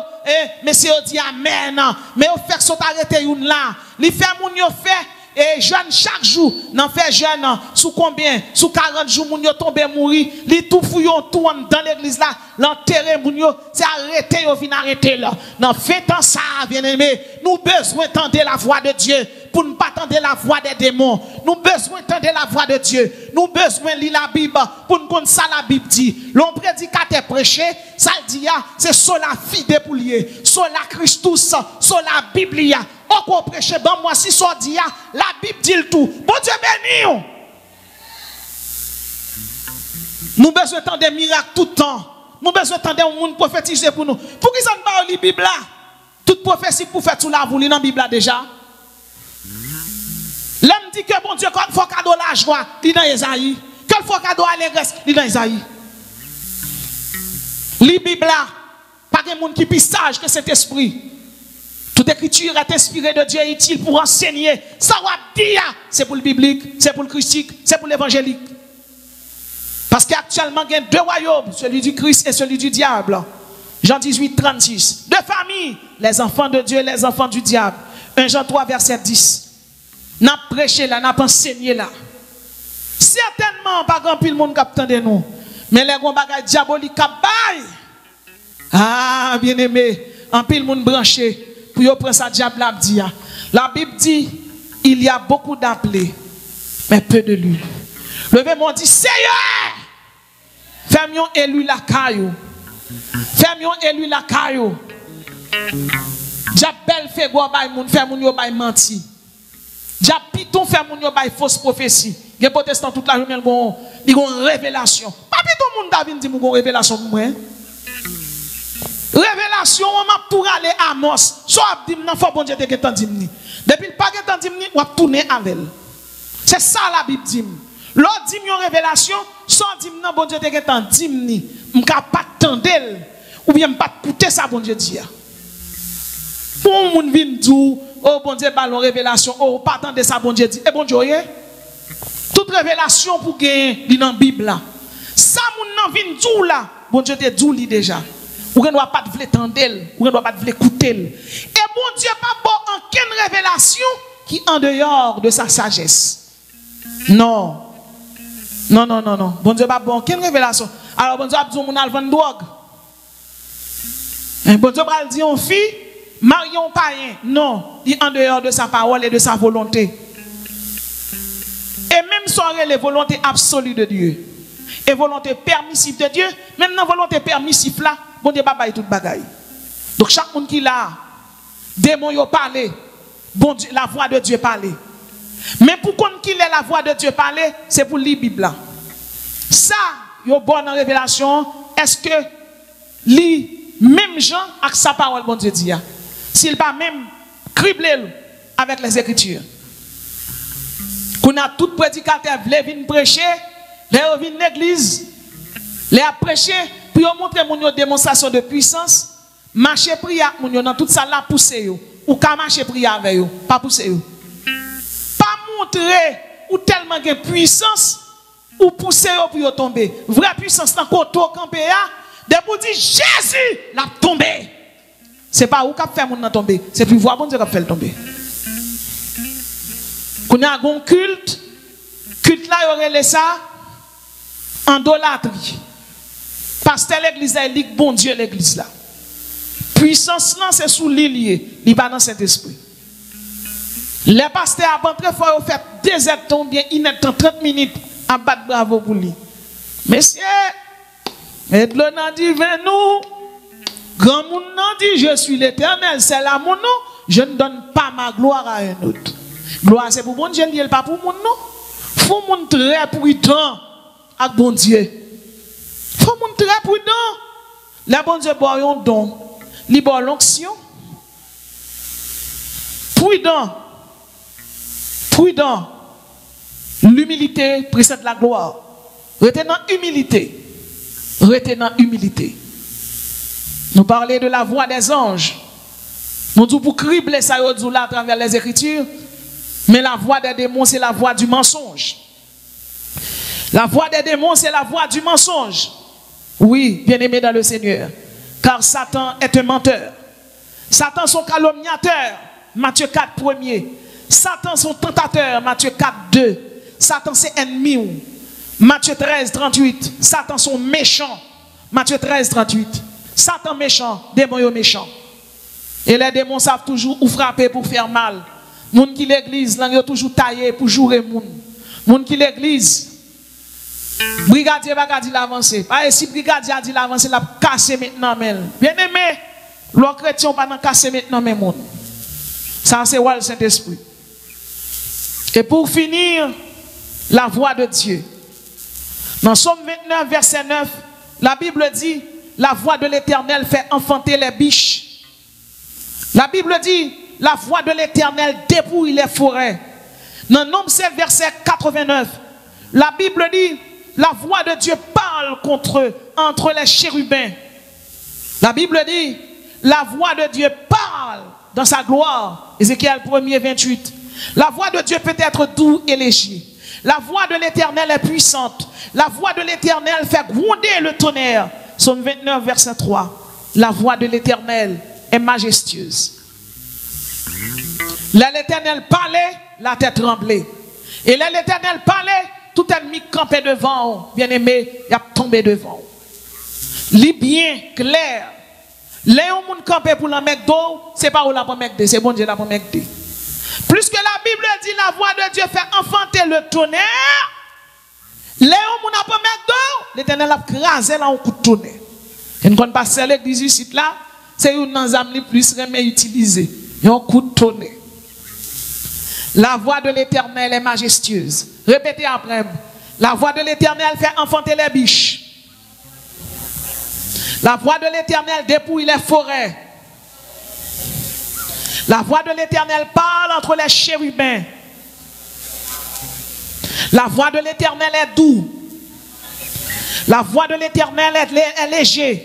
monsieur dit amen. Mais on fait sont arrêté une là. Il fait moun yo fait et jeune chaque jour, n'en fait jeune sous combien? Sous 40 jours moun yo tombe mourir, li tout fouillon tout dans l'église là, l'enterrer moun yo, c'est arrêté yo vinn arrêter là. Dans fait temps ça bien-aimé, nous besoin d'entendre la voix de Dieu. Pour ne pas entendre la voix des démons. Nous besoin d'entendre la voix de Dieu. Nous besoin de lire la Bible pour nous connaître ça la Bible dit. L'on prédicateur prêché, ça dit c'est sola fide pour lier, sola Christus, sola Biblia. On prêche bon moi si ça dit la Bible dit le tout. Bon Dieu béni. Nous besoin d'entendre des miracles tout le temps. Nous besoin d'entendre un monde prophétiser pour nous. Pour qui ça ne pas lire la Bible là? Toute prophétie pour faire tout là vous lire dans la Bible là déjà. L'homme dit que bon Dieu, quand il faut cadeau la joie, il est dans Isaïe. Quand il faut cadeau l'allégresse, il est dans Isaïe. La Bible là, pas de monde qui est plus sage que cet esprit. Toute écriture est inspirée de Dieu et utile pour enseigner. Ça va dire, c'est pour le biblique, c'est pour le christique, c'est pour l'évangélique. Parce qu'actuellement, il y a 2 royaumes, celui du Christ et celui du diable. Jean 18, 36. 2 familles, les enfants de Dieu et les enfants du diable. 1 Jean 3, verset 10. N'a prêché là, n'a pas enseigné là. Certainement, pas grand pile monde qui de nous. Mais les gros bagages diaboliques qui baillent. Ah, bien aimé, en pile monde branché. Pour y prendre ça, diable la dit. La Bible dit, il y a beaucoup d'appelés, mais peu de lui. Levez-moi dit, Seigneur, fais-moi élu la caillou. Fais-moi élu la caillou. Diable fait quoi bail moun, fait moun yo bail menti. Diable Python fait moun yo bail fausse prophétie. Les protestants toute la journée ils ont une révélation. Pas Python moun David dit moun révélation pour moi. Révélation on m'a tout aller Amos. Soit dit nan faut bon Dieu te getan dit ni. Depuis pas getan dit ni on tourner avec elle. C'est ça la Bible dit. L'autre dit une révélation, soit dit nan bon Dieu te getan dit ni. M'ka pas tendel ou bien pas écouter ça bon Dieu dit. Pour moun vinn dou, oh bon Dieu ballon révélation, oh pas attendre ça bon Dieu dit. Et bon Dieu, toute révélation pour gagner dans la Bible là. Ça moun nan vinn dou là, bon Dieu te dou li déjà. Ou ne doit pas te vle tendel, ou ne doit pas te vle écouter. Et bon Dieu pas bon en quelle révélation qui en dehors de sa sagesse. Non. Non, non, non, non. Bon Dieu, pas bon. Quelle révélation? Alors, bon Dieu a dit, on a vendu drogue. Bon Dieu a dit, on fille, marions païen. Non, il est en dehors de sa parole et de sa volonté. Et même sans les volontés absolues de Dieu. Et volonté permissive de Dieu, même dans la volonté permissive là, bon Dieu, pas tout bagaille. Donc, chaque monde qui l'a, démon yo parlé, bon Dieu, la voix de Dieu parler. Mais pour qu'on qu'il ait la voix de Dieu parler, c'est pour lire la Bible. Ça, yo bonne révélation, est-ce que lit même Jean avec sa parole, bon Dieu dit, s'il pas même criblé avec les Écritures. Qu'on a tout prédicateur qui vient prêcher, les vient l'église, les a prêché, pour montrer mon démonstration de puissance, marcher prière mon dans toute ça là pousser yo, ou ka marcher prière avec yo, pas pousser yo. Montrer ou tellement de puissance ou pousser pour tomber. Vraie puissance dans côté campé de pour dire Jésus l'a tombé. C'est pas où qu'a fait mon tomber, c'est pour voir bon Dieu qu'a fait tomber. Qu'on a un culte là y aurait ça en idolâtrie. Pasteur l'église là, il dit bon Dieu l'église là. Puissance là c'est sous l'île, il pas dans Saint-Esprit. Les pasteurs avant très fort ont fait des heures bien inêtre 30 minutes à battre bravo pour lui. Messieurs, et le nom dit nous, grand monde dit je suis l'Éternel, c'est là mon nom, je ne donne pas ma gloire à un autre. Gloire c'est pour bon Dieu, il pas pour mon nom. Faut mon très prudent avec bon Dieu. Faut mon très prudent. Le bon Dieu boit un don, il boit l'onction. Prudent. Prudent, l'humilité précède la gloire. Retenant humilité. Retenant humilité. Nous parlons de la voix des anges. Nous disons pour cribler ça là à travers les Écritures. Mais la voix des démons, c'est la voix du mensonge. La voix des démons, c'est la voix du mensonge. Oui, bien-aimé dans le Seigneur. Car Satan est un menteur. Satan son calomniateur. Matthieu 4, 1er. Satan son tentateur, Matthieu 4, 2. Satan c'est ennemi. Matthieu 13, 38. Satan son méchant. Matthieu 13, 38. Satan méchant, démon méchant. Et les démons savent toujours où frapper pour faire mal. Moun qui l'église, là, ils ont toujours taillé pour jouer moun. Moun qui l'église, brigadier va dire l'avancer. Pas si brigadier a dit l'avancer, la casser maintenant. Bien aimé, les chrétiens pas dans casser maintenant mais moun. Ça c'est le Saint-Esprit. Et pour finir, la voix de Dieu. Dans Somme 29, verset 9, la Bible dit, la voix de l'Éternel fait enfanter les biches. La Bible dit, la voix de l'Éternel dépouille les forêts. Dans Nombre 7, verset 89, la Bible dit, la voix de Dieu parle entre les chérubins. La Bible dit, la voix de Dieu parle dans sa gloire. Ézéchiel 1er, 28. La voix de Dieu peut être doux et léger. La voix de l'Éternel est puissante. La voix de l'Éternel fait gronder le tonnerre. Psaume 29, verset 3. La voix de l'Éternel est majestueuse. Là l'Éternel parlait, la tête tremblait. Et là l'Éternel parlait, tout ennemi campait devant. Bien aimé, il a tombé devant. Li bien clair. Les gens qui campent pour la mec d'eau, c'est pas où la mec d'eau, c'est bon Dieu la mec d'eau. Plus que la Bible dit, la voix de Dieu fait enfanter le tonnerre. Les gens qui ont pas mec d'eau, l'Éternel a crasé là un coup de tonnerre. Et nous ne pas celle l'église ici là, c'est une dans âme plus remé utilisé. Un coup de tonnerre. La voix de l'Éternel est majestueuse. Répétez après. La voix de l'Éternel fait enfanter les biches. La voix de l'Éternel dépouille les forêts. La voix de l'Éternel parle entre les chérubins. La voix de l'Éternel est douce. La voix de l'Éternel est légère.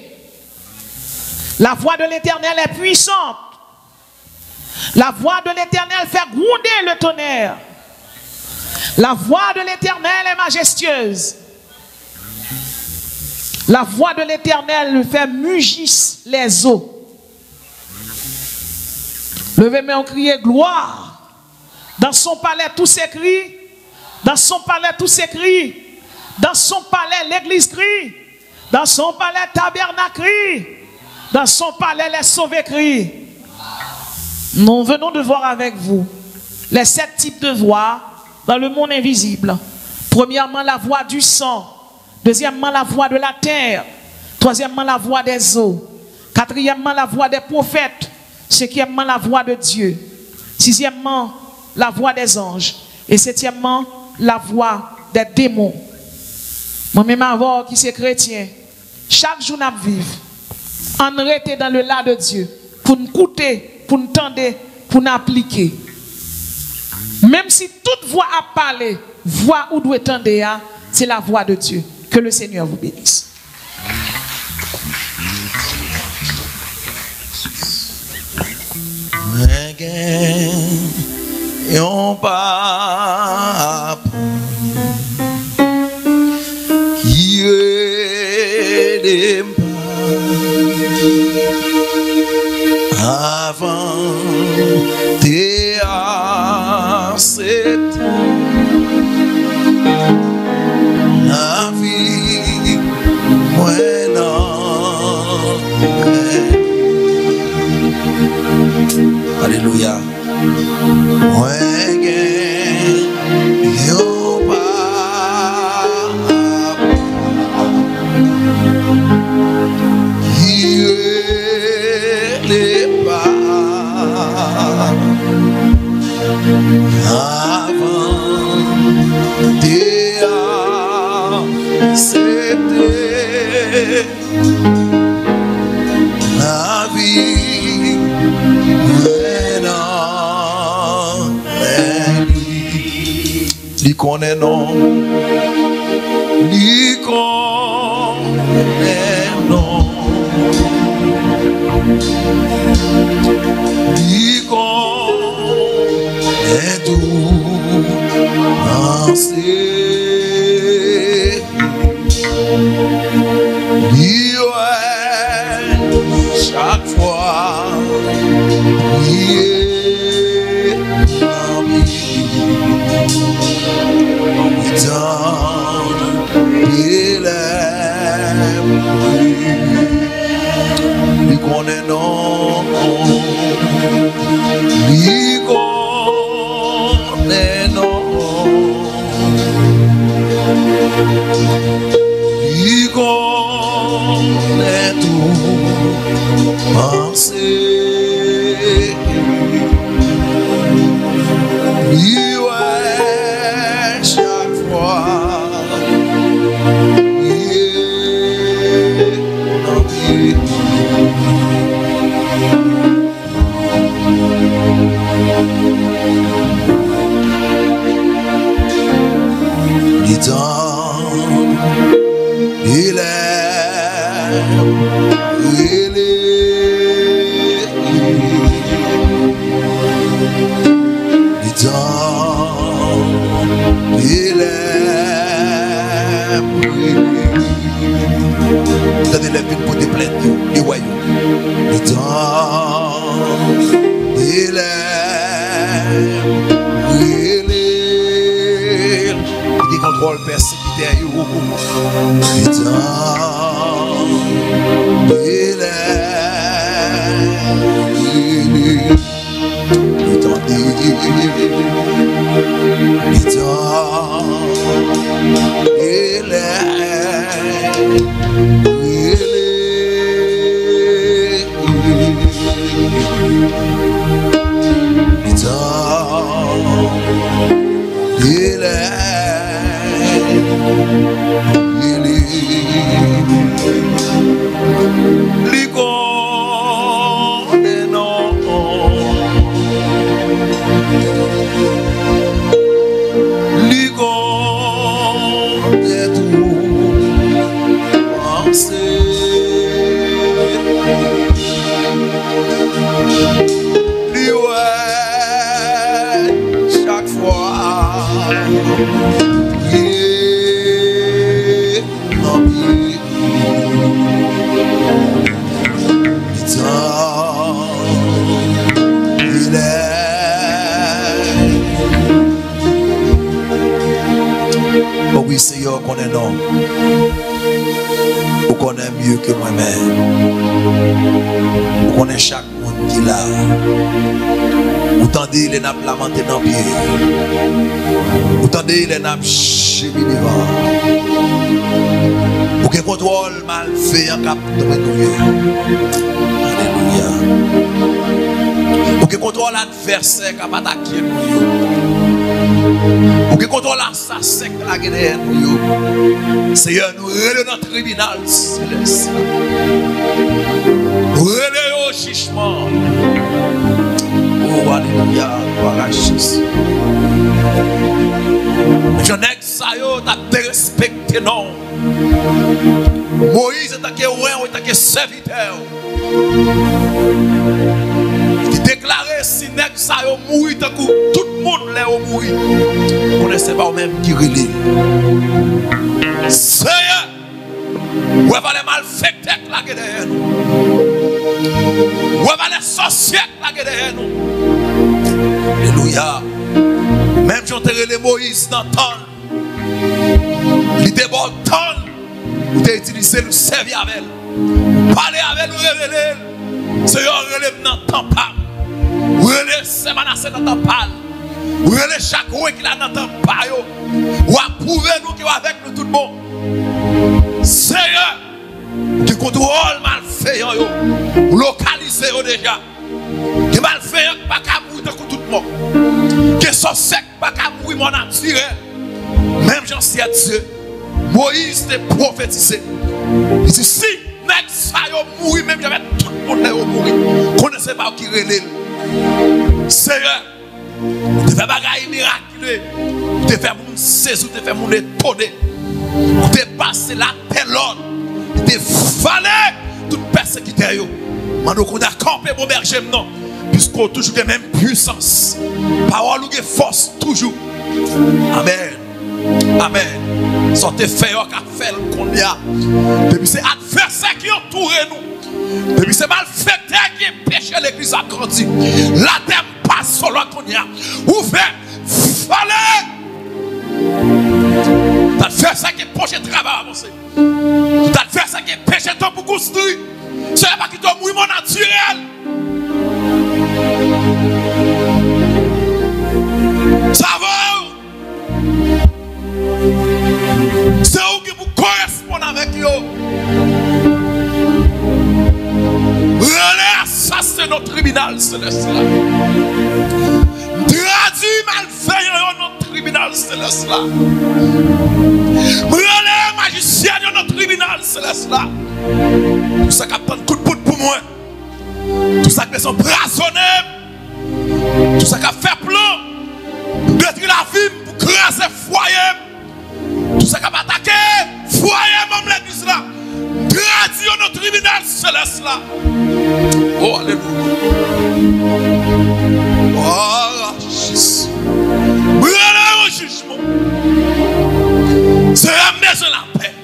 La voix de l'Éternel est puissante. La voix de l'Éternel fait gronder le tonnerre. La voix de l'Éternel est majestueuse. La voix de l'Éternel fait mugir les eaux. Levez-moi en crier gloire. Dans son palais tout s'écrit. Dans son palais tout s'écrit. Dans son palais, l'église crie. Dans son palais, tabernacle crie. Dans son palais, les sauvés crient. Nous venons de voir avec vous les 7 types de voix dans le monde invisible. Premièrement, la voix du sang. Deuxièmement, la voix de la terre. Troisièmement, la voix des eaux. Quatrièmement, la voix des prophètes. Cinquièmement, la voix de Dieu. Sixièmement, la voix des anges. Et septièmement, la voix des démons. Moi-même, avant qui c'est chrétien, chaque jour nous vivons, en rester dans le là de Dieu, pour nous écouter, pour nous tendre, pour nous appliquer. Même si toute voix a parlé, voix ou doit tendre, c'est la voix de Dieu. Que le Seigneur vous bénisse. Yon pape qui est avant t'es accepté la vie maintenant. Alléluia. La vie li connaît non, li connaît non, li connaît tout penser, li ouais chaque fois prier. Il connaît non, il connaît non, il connaît tout penser. Il contrôle persécuté. Chaque fois on connaît non. On connaît mieux que moi-même. On connaît chaque monde qui est là. Vous tendez les nappes lamenter dans le pied. Vous tendez les nappes cheminer devant. Vous qui contrôle mal fait en cap de Alléluia. Vous qui contrôle l'adversaire qui a attaqué nous. Vous qui contrôle l'assassin qui a gagné nous. Seigneur, nous relèvons notre tribunal céleste. Nous relèvons au jugement. Oh, alléluia, gloire à Jésus. Je n'ai que ça, tu as respecté, non. Moïse est un serviteur. Il déclarait si nèg sa yo mouri tant que tout le monde l'a mouri. On ne sait pas même qui relève. Seigneur, où va les malfaiteurs la derrière nous? Où va les sorciers la derrière nous? Alléluia. Même j'entendais les Moïse dans le temps. Il était bon temps. Vous avez utilisé le servir avec elle. Parler avec nous, révéler. Seigneur, relève dans le temps. Relève ces menaces dans le temps. Relève chaque roi qui a dans le temps. Ou approuver nous qui est avec nous tout le monde. Seigneur, qui contrôle malfaisant, localisé déjà. Qui malfaisant, pas qu'à mourir dans tout le monde. Qui sont secs, pas qu'à mourir mon naturel. Même j'en sais Dieu. Moïse te prophétisé. Il dit si nèg sa yo mouri même j'avais tout le monde là mouri. Connaissez pas qui relève. Seigneur, tu fais bagaille miraculeux. Tu fais mon saisir, tu fais mon étonner. Tu passé la pelone. Tu fallait toute persécuter yo. Maintenant qu'on a campé mon berger non. Puisqu'on toujours la même puissance. Parole ou force toujours. Amen. Amen. Sortez fait qu'a fait qu'on y a. Depuis c'est adversaire qui entoure nous. Depuis c'est malfaiteur qui péché l'église a grandi. La terre passe sur l'autre qu'on y a. Ouvert. Fallait. L'adversaire qui projet de travail avancé. L'adversaire qui péché temps pour construire. Ce n'est pas qui doit mourir mon naturel. Ça va. C'est où qui vous correspond avec eux. Relais ça c'est notre tribunal céleste là. Traduit malveillant notre tribunal céleste là. Relais magicien notre tribunal céleste là. Tout ça qui prend coup de poudre pour moi. Tout ça qui sont braçonnés. Tout ça qui a fait plan. Détruire la vie pour craser foyer. Tout ça qui a attaqué, foyer même l'église là. Traduit notre tribunal céleste là. Oh, alléluia. Oh, Jésus. Brûlez au jugement. C'est la maison de la paix.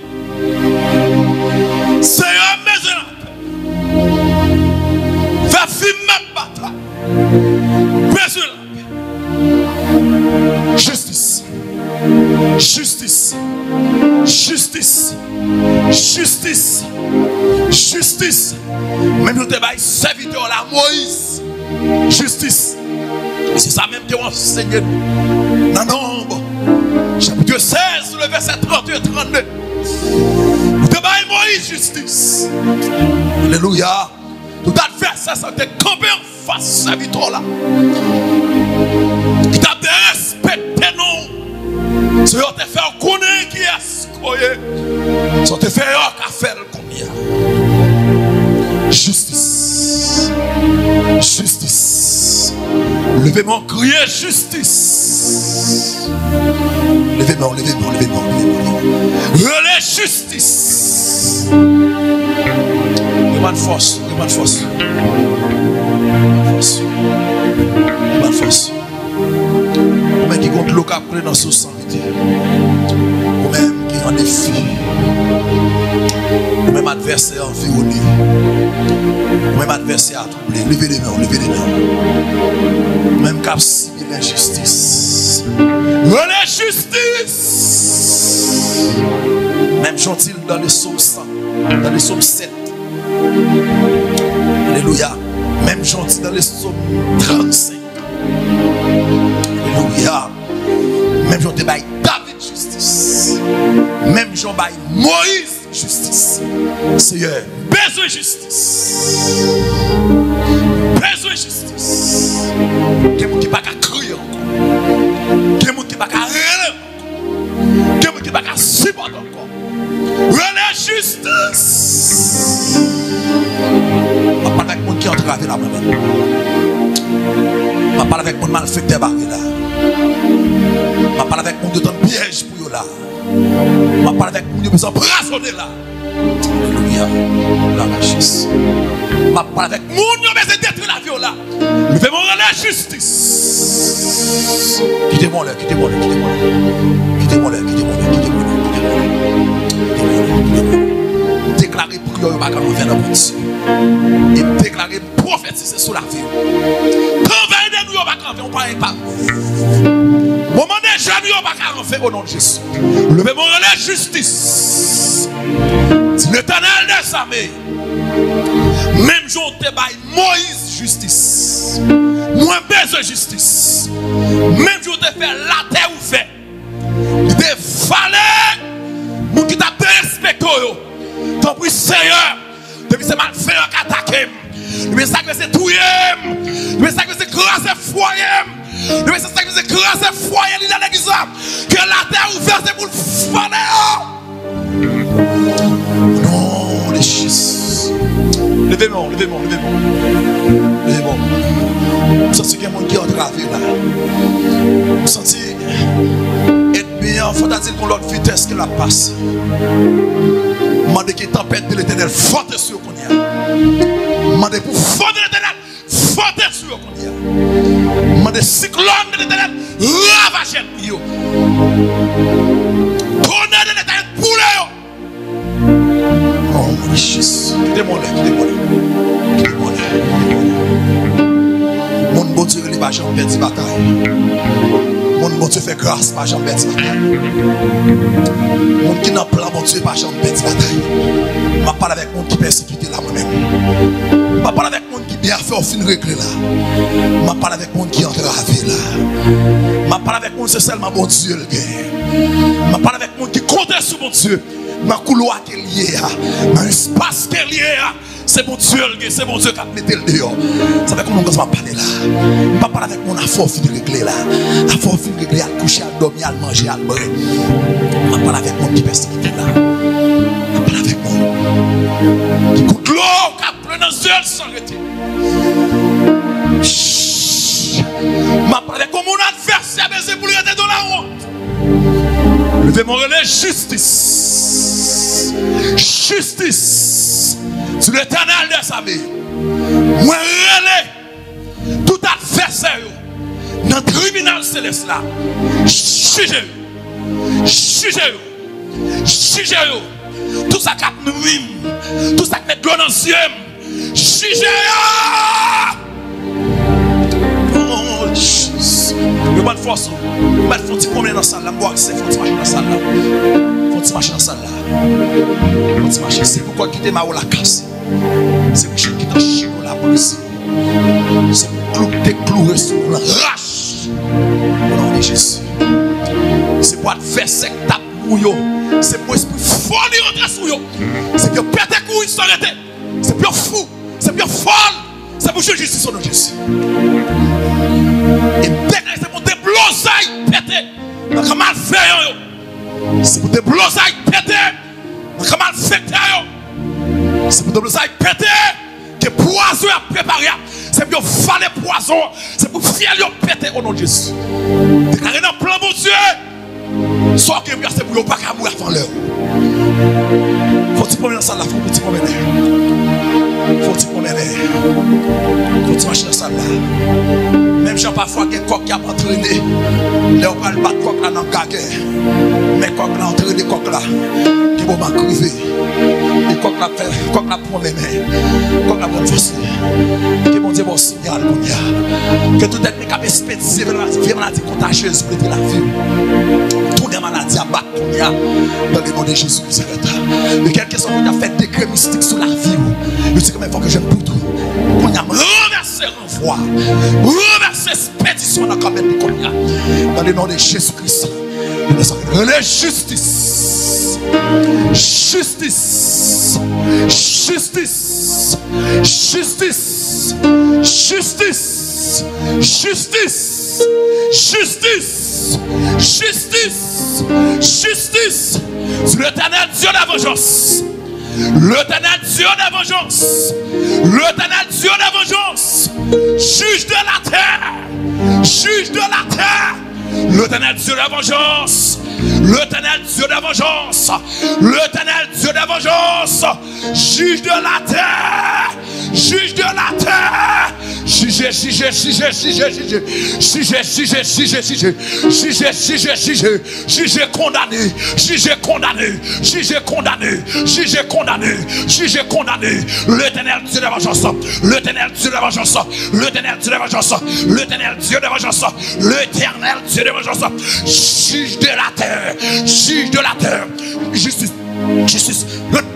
C'est la maison de la paix. Fais film même bataille. Maison de la paix. Justice. Justice. Justice. Justice. Justice. Même nous te bail serviteur la Moïse. Justice. C'est ça même que on enseigne nous. Dans Nombre. Chapitre 16, le verset 31 et 32. Nous te bail Moïse justice. Alléluia. Tout adversaire ça te campé en face serviteur là. Qui t'a respecté non. Si on te fait connaître qui est ce qu'on est, si on te fait faire combien. Justice. Justice. Levez-moi, criez justice. Levez-moi, levez-moi, levez-moi, levez-moi. Relais justice. Pas de force, pas de force. Pas de force. Ou-même qui compte le cap dans sa santé. Ou-même qui en défi. Ou-même adversaire environné. Ou-même adversaire troublé. Levez les mains, levez les mains. Ou-même cap civil injustice. Relais justice. Même gentil dans les psaumes 100, dans les psaumes 7. Alléluia. Même gentil dans les psaumes 35. Alléluia. Même gentil by David justice. Même Jean by Moïse justice. Seigneur, besoin de justice. Besoin de justice. Quelqu'un qui ne peut pas crier encore. Quelqu'un qui ne peut pas rire encore. Quelqu'un qui ne peut pas supporter encore. Relais justice. Je parle avec les gens qui ont entravé là moi-même. Je parle avec les gens qui ont malfaités là. Je parle avec les gens qui ont piège pour eux là. Je parle avec les gens qui ont embrasonné là. Alléluia. La richesse. Je parle avec les gens qui ont détruit la vie là. Levez mon relais justice. Quittez-moi là, quittez-moi là, quittez-moi là. Quittez-moi là, quittez-moi là, quittez-moi là. Déclarer prière au bac en faire dans mon Dieu. Et déclarer prophétiser sur la vie. Quand veille de nous au bac en faire, on parle pas. Moment de jeunes au bac en faire au nom de Jésus. Levez mon relais justice. C'est l'Éternel des armées. Même jour te baille Moïse justice. Moi besoin de justice. Même jour te fait la terre ou fait. Des valets. Moun qui t'a respecté. Ton prix Seigneur, depuis c'est mal fait qui attaque. Depuis ça que c'est touyer. Depuis ça que c'est crasser foyer. Depuis ça que c'est crasser foyer dans l'église. Que la terre ouverte pour le faire. Non, les chiens. Levez-moi, levez-moi, levez-moi. Levez-moi. Vous sentez qu'il y a un monde qui est entravé là. Vous sentez être bien, il faut dire qu'on a l'autre vitesse que la passe. Mandez que tempête de l'éternel forte sur qu'on y a. Mandez pour forte de l'éternel forte sur qu'on y a. Mandez cyclone de l'éternel ravagez yo. Tonnerre de l'éternel boule yo. Oh mon Jésus, quittez-moi là, quittez-moi là. Quittez-moi là. Mon bon Dieu il va jamais perdre bataille. Mon bon Dieu fait grâce, pas jamais perdre bataille. Mon qui n'a plan, mon Dieu, pas jamais perdre bataille. Je parle avec mon qui persécute là moi-même. Je parle avec mon qui bien fait au fin régler là. Je parle avec mon qui entravé là. Je parle avec mon c'est seulement mon Dieu le gain. Je parle avec mon qui compte sur mon Dieu. Ma couloir qui est lié, ma espace qui est lié. C'est mon Dieu, c'est mon Dieu qui a mis le dehors. Ça fait comment on va parler là? Je ne parle avec mon affaire fin réglé là. Affaire fin réglé, à coucher, à dormir, à manger, à boire. Je parle avec mon qui persécute là. Je parle avec mon qui coûte l'eau, qui a pris dans les yeux sans arrêter. Je parle avec mon adversaire, mais c'est pour lui être dans la honte. Levez mon relais justice. Justice. Sur l'éternel des armées. Moi relais tout adversaire dans le tribunal céleste là. Jugez. Jugez. Jugez. Tout ça qui a nuit. Tout ça qui met de l'eau dans le ciel. Jugez. Oh Jesus. Je vais te forcer. Je vais te faire promener dans la salle là. Je vais te faire marcher dans la salle là. Faut te marcher dans la salle là. Faut te marcher. C'est pourquoi quitter ma ou la casse. C'est pour que tu chien la police. C'est pour que tu cloues sur la rache. Au nom de Jésus. C'est pour faire sec tape mouillot. C'est pour esprit folle rentrer sur eux. C'est pour péter couilles sans arrêter. C'est pour fou. C'est pour folle. C'est pour justice au nom de Jésus. Et c'est pour des blosailles péter. Dans mal fait. C'est pour des blosailles péter. Dans mal fait. C'est pour que ça ait pété, que poison a préparé. C'est pour faire les poisons. C'est pour faire les pété au nom de Jésus. Déclarez dans le plan, mon Dieu. Soit que c'est pour ne pas mourir avant l'heure. Faut-il promener dans la salle là? Faut-il promener? Faut-il promener? Faut-il marcher dans la salle là? Même si parfois il y a un coq qui a entraîné. Là, on va le battre coq là dans le gaguet. Mais coq là, entraîné coq là. Qui va m'en crever. Quand on a fait, quand on a pris mes mains, quand on a pris force, que mon Dieu va signal pour nous. Que tout être capable d'expédier les maladies contagieuses pour la vie. Toutes les maladies abattent dans le nom de Jésus. Et quelqu'un qui a fait des décrets mystiques sur la vie. Je sais combien de fois que j'aime pour tout. Qu'on a renversé renvoi, renversé expédition dans le dans le nom de Jésus-Christ. La justice, justice, justice, justice, justice, justice, justice, justice, justice. L'Éternel Dieu de la vengeance. L'Éternel Dieu de la vengeance. L'Éternel Dieu de la vengeance. Juge de la terre. Juge de la terre. L'Éternel Dieu de la vengeance. L'Éternel Dieu de la vengeance. L'Éternel Dieu de la vengeance. Juge de la terre. Juge de la terre. Juge, juge, juge, juge, juge. Juge, juge, juge, juge. Juge, juge, juge. Juge condamné. Juge condamné. Juge condamné. Juge condamné. Juge condamné. L'Éternel Dieu de la vengeance. L'Éternel Dieu de la vengeance. L'Éternel Dieu de la vengeance. L'Éternel Dieu de la vengeance. L'Éternel Dieu de la vengeance. Juge de la terre. Juge de la terre. Justice. Justice.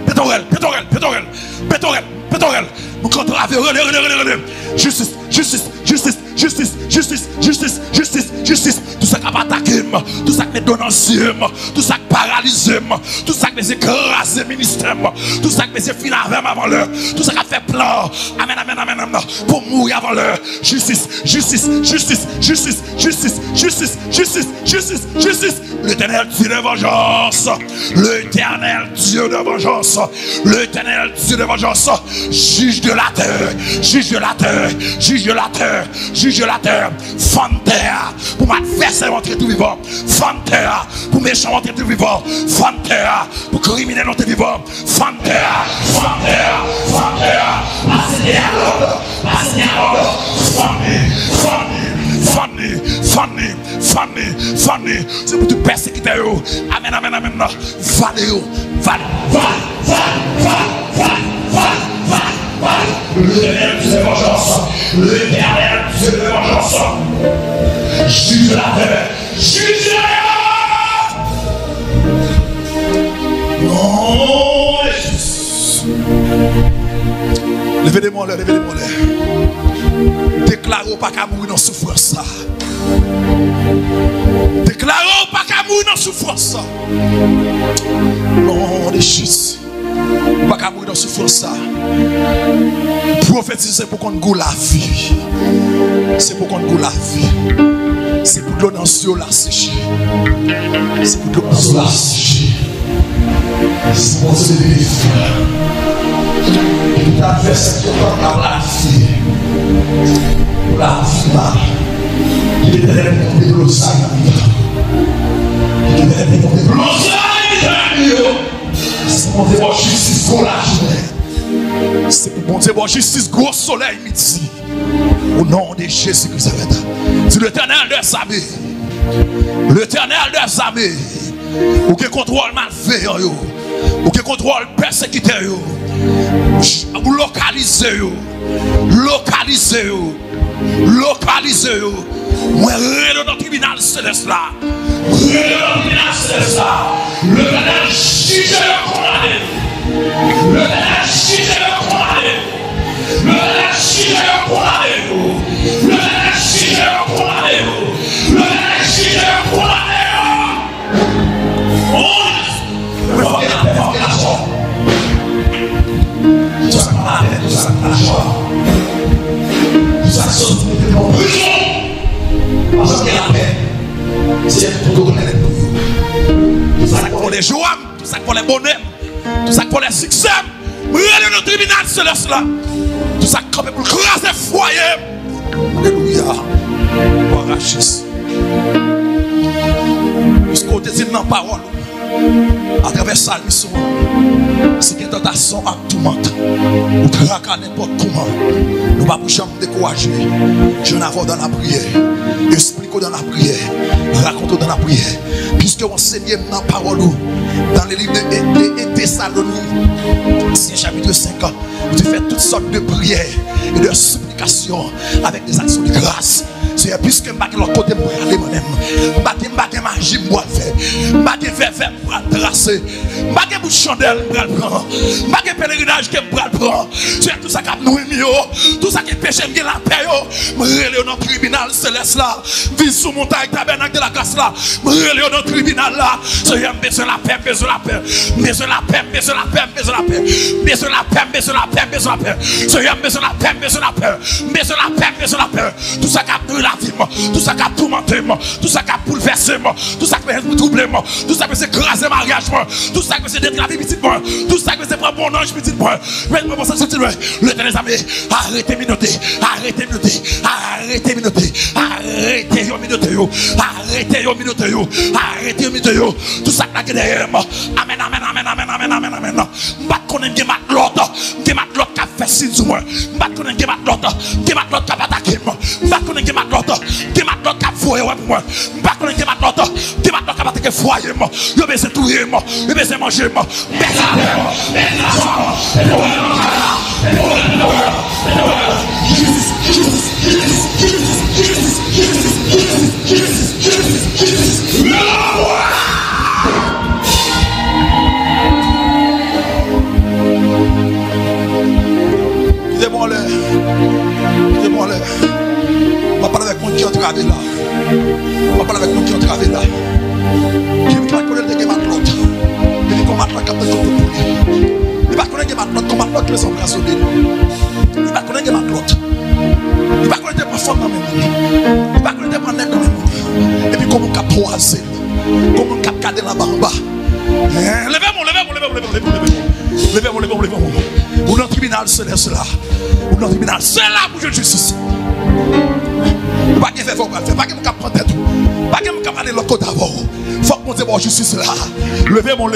Pétorel. Pétorel. Pétorel. Pétorel. Pétorel. Justice. Justice. Justice. Justice. Justice. Justice. Justice. Justice. Tout ça qui va attaquer, tout ça qui met dans l'ancien, tout ça qui paralyse, tout ça qui met écraser le ministère, tout ça qui met finir avant l'heure, tout ça qui fait plan. Amen, amen, amen, amen. Pour mourir avant l'heure. Justice. Justice. Justice. Justice. Justice. Justice. Justice. Justice. Justice. L'Éternel Dieu de vengeance. L'Éternel Dieu de vengeance. L'Éternel Dieu de vengeance. Juge de la terre. Juge de la terre. Juge de la terre. Juge de la terre. Fanterre. Pour m'adversaire entrer tout vivant. Fanterre. Pour méchant entrer tout vivant. Fanterre. Pour criminel entrer vivant. Fanterre. Fanterre. Fanterre. Passez à l'ordre. Passez à l'ordre. Fanny. Fanny. Fanny. Fanny. C'est pour te persécuter. Amen, amen, amen. Valez. L'Éternel Dieu de vengeance. L'Éternel Dieu de vengeance. Juge la terre. Juge la terre. Non, Jésus. Levez les mains, levez les mains. Déclarez pas qu'à mourir dans souffrance. Déclarez pas qu'à mourir dans souffrance. Non, les Jésus. Pas qu'à mourir dans souffrance. Prophétiser pour qu'on goûte la vie. C'est pour qu'on goûte la vie. C'est pour l'eau dans ce la sécher. C'est pour l'eau dans ce la sécher. C'est pour se lever. Et tout adversaire qui entend la vie. Pour la vie mal. Il est très bien de l'eau ça. Il est très bien de l'eau ça. C'est pour voir justice pour la journée. C'est pour voir justice gros soleil midi. Au nom de Jésus-Christ. C'est l'Éternel des armées. L'Éternel des armées. Ou qui contrôle malveillant. Ou qui contrôle persécuteur. Ou localiser. Localiser. Localiser. Moi, dans le tribunal céleste là. Le Éternel juge le condamné. Le Éternel juge le condamné. Le Éternel juge le condamné. Le Éternel juge le condamné. Le Éternel juge le condamné. On va faire la joie. Tout ça qu'on a fait, tout ça qu'on a joie. Tout ça qui sont de mon prison. Parce que la paix, c'est pour donner les bouillons. Tout ça pour les joies, tout ça pour les bonheurs, tout ça pour les succès. Regardez le tribunal céleste là. Tout ça pour craser le foyer. Alléluia. Gloire à Jésus. Puisqu'on te dit dans la parole, à travers ça, c'est que tentation à tout le monde. Ou traquer n'importe comment. Nous ne pouvons jamais décourager. Je n'avons dans la prière. Explique dans la prière. Raconte dans la prière. Puisque on enseigne dans la parole, dans le livre de Thessaloniques, c'est chapitre 5, tu fais toutes sortes de prières et de supplications avec des actions de grâce. C'est puisque je vais l'autre côté pour aller moi-même. Je vais magie pour le faire. Je vais faire pour le tracer. Je vais bout de chandelle pour le prendre. Je vais pèlerinage pour le prendre. C'est tout ça qui a noué mieux. Tout ça qui péché, je la paix. Je vais dans le tribunal céleste là. Vis sous montagne tabernacle de la grâce là. Je vais dans le tribunal là. C'est un besoin la paix, besoin la paix. Besoin la paix, besoin la paix, besoin la paix. Besoin la paix, besoin la paix, besoin la paix. C'est un besoin la paix, besoin la paix. Besoin la paix, besoin la paix. Tout ça qui a noué la vie, tout ça qui a tourmenté, tout ça qui a bouleversé, tout ça qui a troublé, tout ça qui a écrasé mariage, tout ça qui a détruit la vie petite, tout ça qui a prendre mon ange petit. L'Éternel a dit, arrêtez minoter, arrêtez minoter, arrêtez minoter, arrêtez minoter, arrêtez minoter, arrêtez minoter, tout ça qui a derrière moi. Amen, amen, amen, amen, amen, amen, amen. Je ne sais pas si l'autre qui a fait signe sur moi. Je ne sais pas si l'autre qui a attaqué moi. Je ne sais pas si l'autre qui a foyer pour moi. Je ne sais pas si l'autre qui a attaqué foyer moi. Je vais tout moi. Je vais manger moi. On va parler avec mon qui est entravé là. On va parler avec mon qui est entravé là. Je ne vais pas connaître que ma l'autre. Je vais combattre la capitale de tout. Je ne vais pas connaître que ma l'autre, combattre l'autre les hommes rassonnés. Je ne vais pas connaître que ma l'autre. Je ne vais pas connaître ma femme dans mes mains. Je ne vais pas connaître ma nez dans mes mains. Et puis comment on cap croiser, comment on cap cader là-bas en bas. Levez-moi. Ou dans le tribunal, c'est là. Ou dans le tribunal, c'est là pour je justice. Pas que faire, pas que me prendre tête. Pas que me aller l'autre côté d'abord. Faut que mon Dieu justice là. Levez-moi.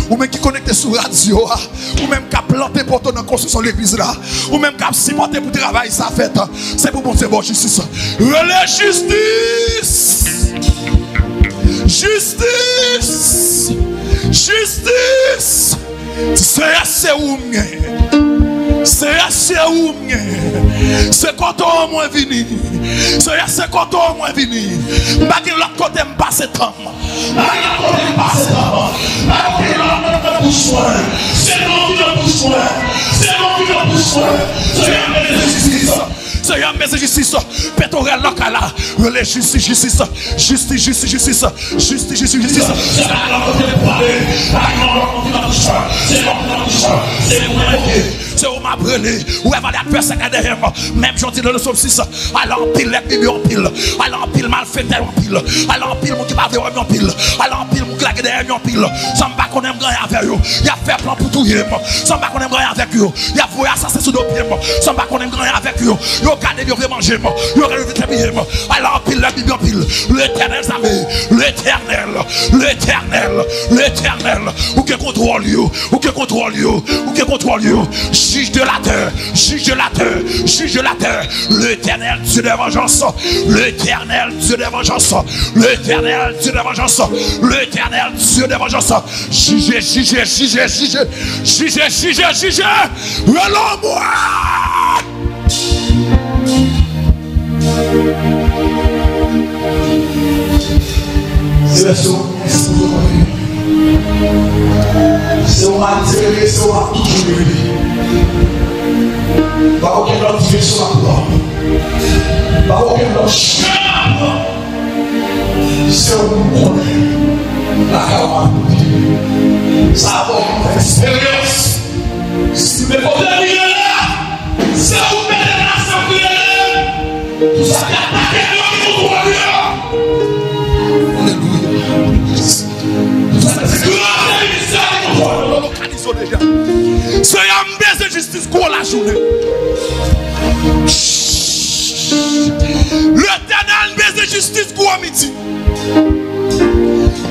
Ou même qui connecté sur radio, ou même qui a planté pour ton construction de l'église là, ou même qui a supporté pour travailler sa fête. C'est pour mon Dieu justice. Relais justice. Justice. Justice. C'est assez oumien. C'est assez oumien. C'est quand on moins vini. C'est assez quand on moins vini. Pas que l'autre côté me passe temps. Pas que l'autre côté me passe temps. Pas que l'autre bouche. C'est non qui le bouche. C'est non qui le bouche. C'est un justice. C'est un message justice. Pétorel local là. Relais justice. C'est la côté de parler. C'est où m'a brûlé. Où elle va l'adversaire derrière moi. Même gentil dans le psaume 6. Alors en pile, les bibi en pile. Alors en pile, malfaiteur en pile. Alors en pile, mon qui va faire en pile. Alors en pile, mon claque derrière en pile. Ça me va qu'on aime gagner avec eux. Il a fait plan pour tout y est. Ça me va qu'on aime gagner avec eux. Il a voyé assassin sous nos pieds. Ça me va qu'on aime gagner avec eux. Il a gardé, il a manger. Il a gardé, il a bien. Alors en pile, les bibi en pile. L'éternel, ça m'est. L'éternel. Ou qui contrôle you. Ou qui contrôle you. Juge de la terre. L'éternel Dieu de vengeance. L'éternel Dieu de vengeance. Jugez. Relons-moi. C'est on m'a tiré, c'est on m'a toujours levé. Pas aucun autre Dieu sur la gloire. Pas aucun autre chambre. C'est on nous connaît. La camarade. Ça va une expérience. Si mes problèmes sont là, c'est où mettre la santé. Tout ça qui a attaqué nous pour voir. C'est un baisse de justice pour la journée. L'éternel baisse de justice pour midi.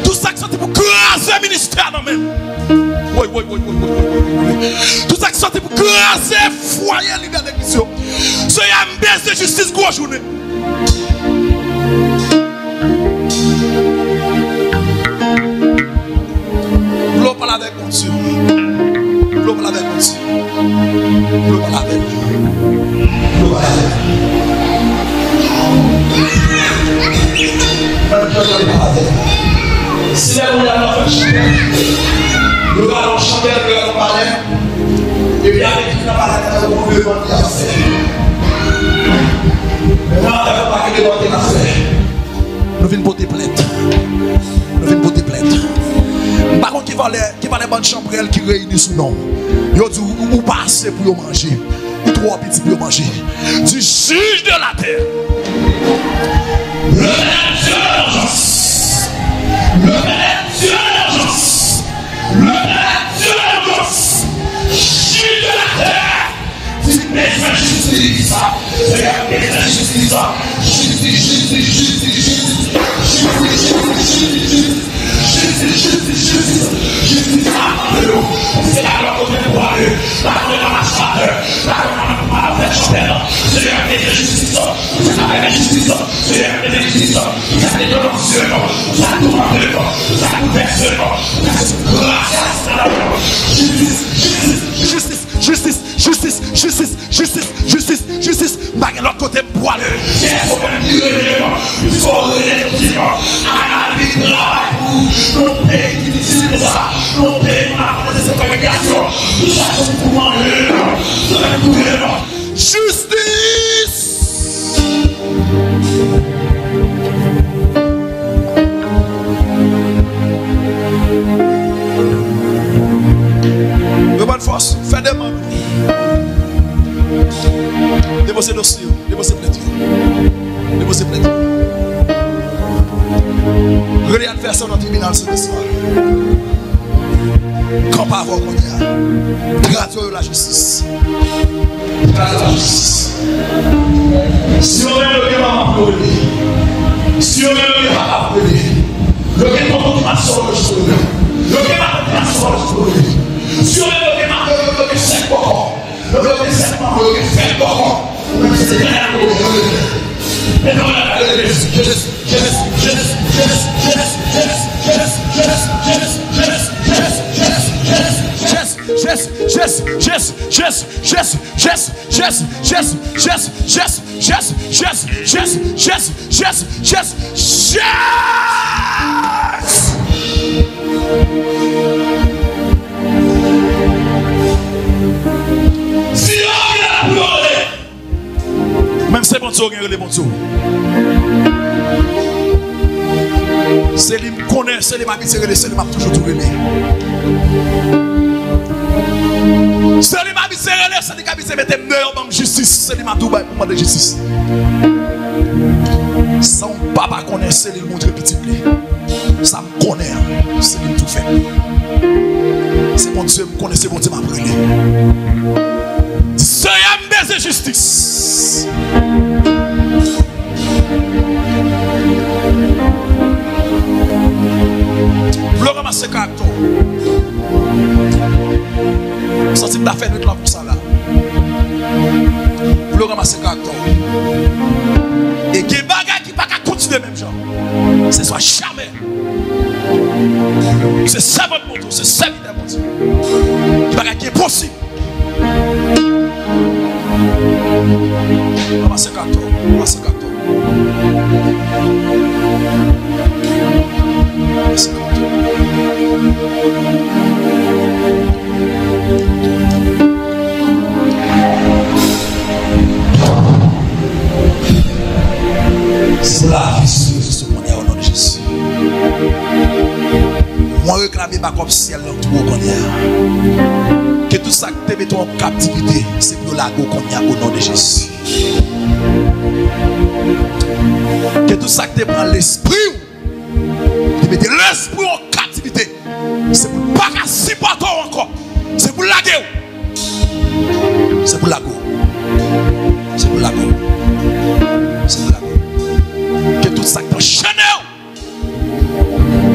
Tout ça qui sont pour craser le ministère dans même. Oui. Tout ça qui sont pour craser le foyer libéré d'église. C'est un baisse de justice pour la journée. L'eau va laver aussi. L'eau va laver. L'eau va laver. Si la roue a fait chanter, le gars a chanté, le gars a parlé, et bien avec qui n'a pas la tête, on peut demander à faire. Mais moi, je ne veux pas que demander à faire. Nous venons pour des plaintes. Nous venons pour des plaintes. Par contre, qui va les bonnes chambrelles qui réunissent sous nom. Ils disent, ou pas assez pour manger, ou trop petit pour manger. Du juge de la terre. Le Dieu de l'urgence. Le Dieu de l'urgence. Le Dieu de l'urgence. Juge de la terre. Tu besoin de justice. Tu as besoin de justice. C'est la loi qu'on est pour aller. La loi dans la salle. La loi dans la chapelle. C'est la justice. C'est la justice. C'est la justice. C'est la dénonciation. C'est la commandement. C'est la couverture. Justice. Justice. Justice. Justice. Justice. Justice. Justice. Baguette l'autre côté poileux. Il faut même dire il faut relire. À la vie nos pays qui décident de ça, nos pays qui ont fait cette congrégations, nous cherchons pour manger, justice! De bonne force, faites des mains. Déposez dossier, déposez plainte. Déposez plainte. Relais adversaire dans le tribunal ce soir. Quand pas avoir qu'on y a. Grâce la justice. Grâce la justice. Si on est le gars pour lui. Si on est le gars pour lui. Le gars pour la sauce. Le gars pour la sauce. Si on est le gars pour le 5 pour le 5 pour le 5 pour c'est rien pour le. Et non, même c'est bon Dieu, les bons Dieu. C'est lui qui connaît, c'est lui qui habite, c'est lui qui m'a toujours tout relé. C'est lui qui habite, c'est lui qui habite, c'est lui qui mettre justice, c'est lui qui m'a tout bail pour demander justice. Ça, mon papa connaît, c'est lui qui montre petit blé. Ça me connaît, c'est lui qui tout fait. C'est bon Dieu, me connaît, c'est bon Dieu m'a brûlé. C'est un baiser justice. Le ramasser carton. Sorti de la fête là pour ça là. Le ramasser carton. Et qui bagaille qui pas continuer même genre. C'est soit jamais. C'est ça votre moto, c'est ça qui est possible. Bagaille qui est possible. Ramasser carton, ramasser carton. C'est la vie sur mon au nom de Jésus. Moi réclamer ma comme ciel dans tout qu'on y a. Que tout ça que te met en captivité, c'est pour la go qu'on y a au nom de Jésus. Que tout ça que te prend l'esprit, te met l'esprit en captivité, c'est pour pas qu'à supporter encore, c'est pour la guerre. C'est pour la go. C'est pour la go. C'est pour la go. Que tout ça que t'enchaîne,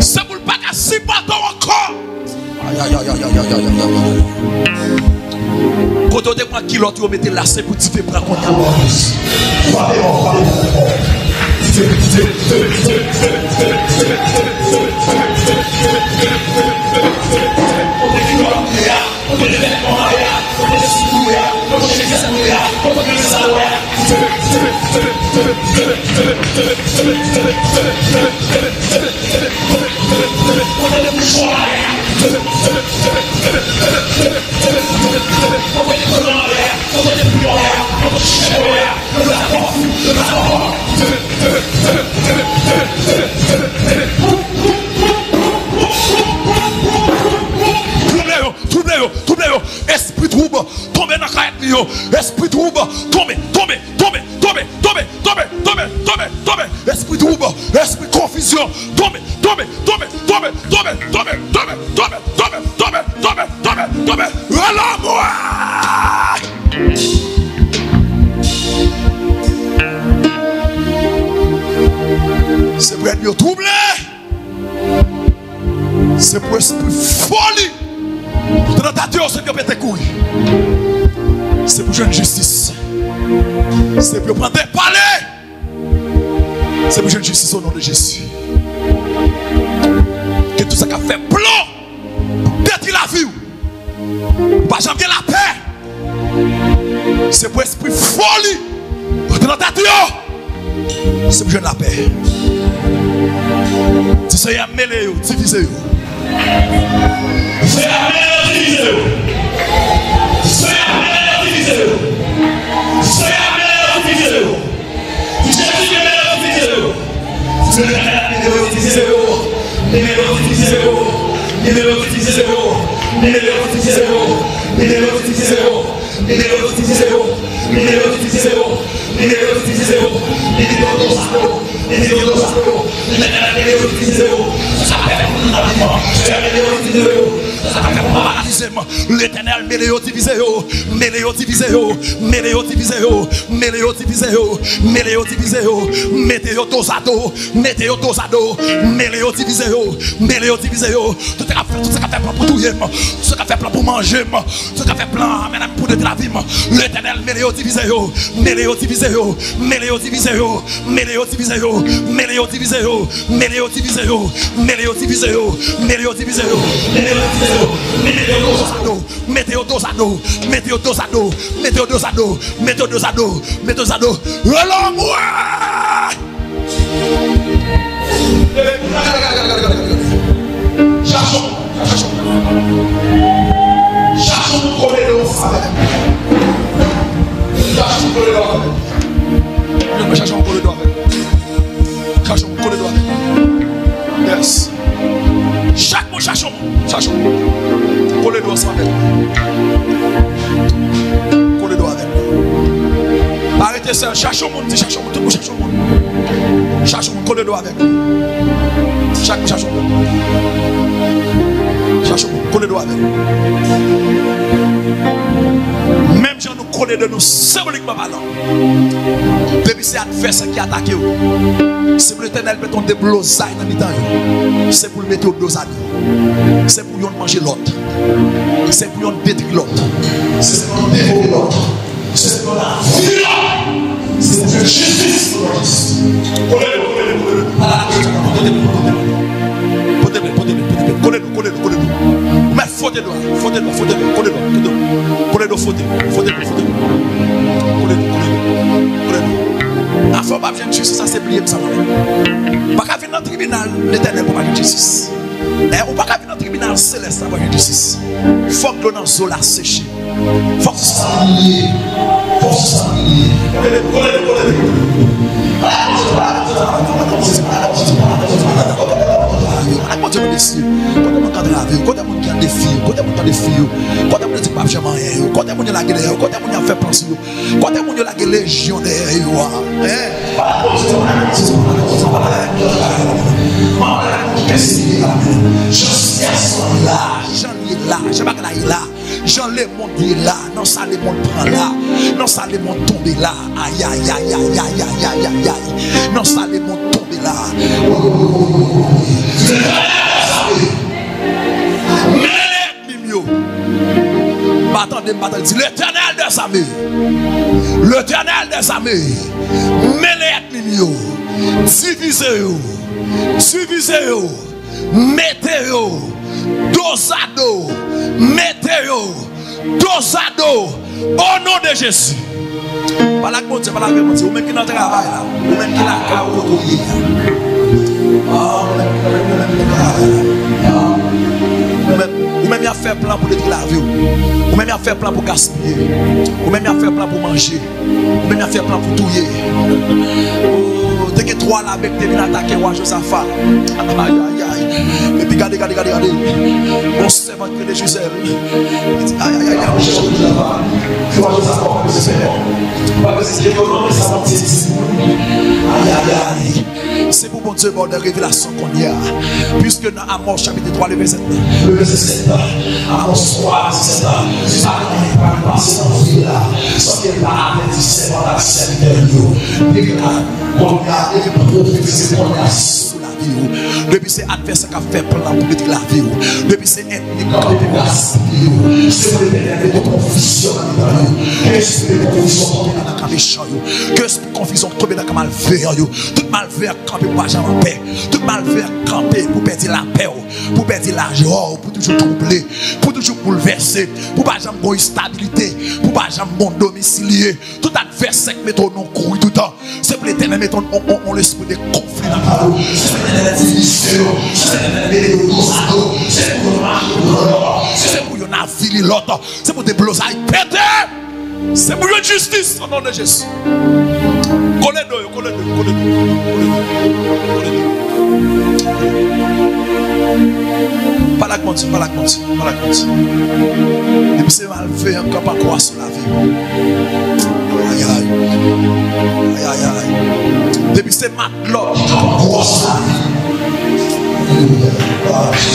c'est pour pas qu'à supporter encore. Aïe aïe aïe aïe aïe aïe aïe aïe. Quand on te prend qui l'autre, on met là, c'est pour te faire prendre qu'on y a. Esprit trouble, tombez dans la caille. Esprit trouble, tombez. Esprit trouble, esprit confusion, tombez. Voilà-moi. C'est pour être troublé. C'est pour esprit folie. Dans ta Dieu, c'est pour péter couilles. C'est pour jouer une justice. C'est pour prendre des palais. C'est pour jouer une justice au nom de Jésus. Que tout ça qui a fait plan, détruire la vie. Pas jamais la paix. C'est pour esprit folie. Dans ta Dieu, c'est pour jouer la paix. Si c'est un mêlé, divisez. C'est la meilleure division. C'est la meilleure division. C'est la meilleure division. C'est la meilleure division. C'est la meilleure division. Numéro division. Numéro division. Numéro division. Numéro division. Numéro division. Numéro division. Numéro division. L'éternel mêléo divisé, mêléo divisé, mêléo divisé, mêléo divisé, mêléo divisé, météo dosado, météo dosado, mêléo divisé, mêléo divisé, tout ce qu'a fait plan pour tout, tout ce qu'a fait plan pour manger, tout ce qu'a fait plan pour de la vie, l'éternel mêléo divisé, mêléo divisé, mêléo divisé, mêléo divisé, mêléo divisé, mêléo divisé, mêléo divisé, mêléo divisé, météo dosado, météo dosado, météo dosado, météo dosado, météo dosado, moi. Cherchons pour coller l'eau. Cherchons pour coller l'eau. Cherchons pour coller l'eau. Cherchons pour coller l'eau. Yes. Chaque mot, cherchons. Coller l'eau avec. Coller l'eau avec. Arrêtez ça. Cherchons mon petit, cherchons mon tout, cherchons mon. Cherchons, coller l'eau avec. Cherchons, coller l'eau avec. Même si nous connaissons de nous symboliquement parlant, depuis c'est l'adversaire qui attaque, c'est pour l'éternel mettre des blosailles dans le temps, c'est pour le mettre au dosage, c'est pour lui manger l'autre, c'est pour lui détruire l'autre, c'est pour lui détruire l'autre, c'est pour la vie, c'est pour la justice. Coller-le. Mais fautez-le, coller-le. La femme va venir justice, ça c'est plié ça. Pas qu'à venir dans le tribunal l'éternel pour avoir justice. Ou pas qu'à venir dans le tribunal céleste pour avoir justice. Faut que l'on en la séché. Faut que ça lié. Quand tu es ici, quand tu es quand tu as des filles, quand tu as des filles, quand tu as des papes jamais, quand tu as la guerre, quand tu as fait penser, quand tu as la légionnaire, Jean le monde est là, non ça le monde prend là, non ça le monde tombe là, aïe, non ça le monde tombe là. Attendez, l'éternel des armées, mêlez-vous, divisez-vous, mettez-vous, dosado, au nom de Jésus. Pas la mon Dieu, pas la mon Dieu. Ou même qui dans le travail là. Ou même qui la carreau. Ou même il a fait plan pour détruire la vie. Ou même il a fait plan pour gaspiller. Ou même il a fait plan pour manger. Ou même il a fait plan pour touiller. Dès que trois là avec des attaquer ou Josaphat. Aïe aïe aïe. Et puis regardez. Mon servant que les Joseph. Aïe aïe aïe. C'est pour mon Dieu, bon, de révélation qu'on y a. Puisque dans Amos chapitre 3, le verset 9. Le verset 7. Amos 3, verset 7. Tu vas pas passer dans ce vie-là. Sans qu'il n'y ait pas à c'est dans la scène de nous. Déclare, on a des prophéties qu'on a sous la vie. Depuis c'est adversaire qui a fait plan pour détruire la vie. Depuis c'est ennemi qui a fait gaspiller. C'est pour les de confusion dans la vie. Qu'est-ce que les confusions tombent dans la méchant? Qu'est-ce que les confusions tombent dans la malveillance? Tout malveillant camper pour pas jamais en paix. Tout malveillant camper pour perdre la paix, pour perdre la joie, pour toujours troubler, pour toujours bouleverser, pour pas jamais avoir une stabilité, pour pas jamais bon domicilier. Tout adversaire qui met ton nom courir tout le temps. C'est pour l'éternel mettre on l'esprit de conflit dans la vie. C'est pour yon avili l'autre. C'est pour des blosailles péter. C'est pour une justice au nom de Jésus. Collez-nous. Pas la conti. Et puis c'est mal fait encore pas croire sur la vie. Aïe. Depuis c'est maintenant croire sur la vie.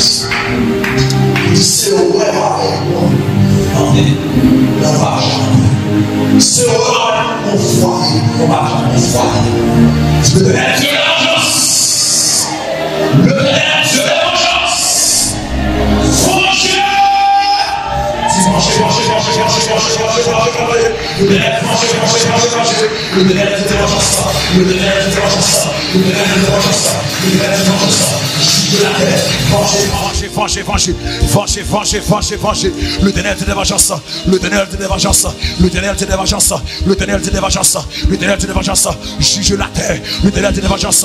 C'est ouais. C'est mon foyer, mon foyer. Le rêve de l'urgence. Le rêve de l'urgence. Franchez. Franchez. Le ténèbre de vengeance. Juge la terre. Le ténèbre de vengeance.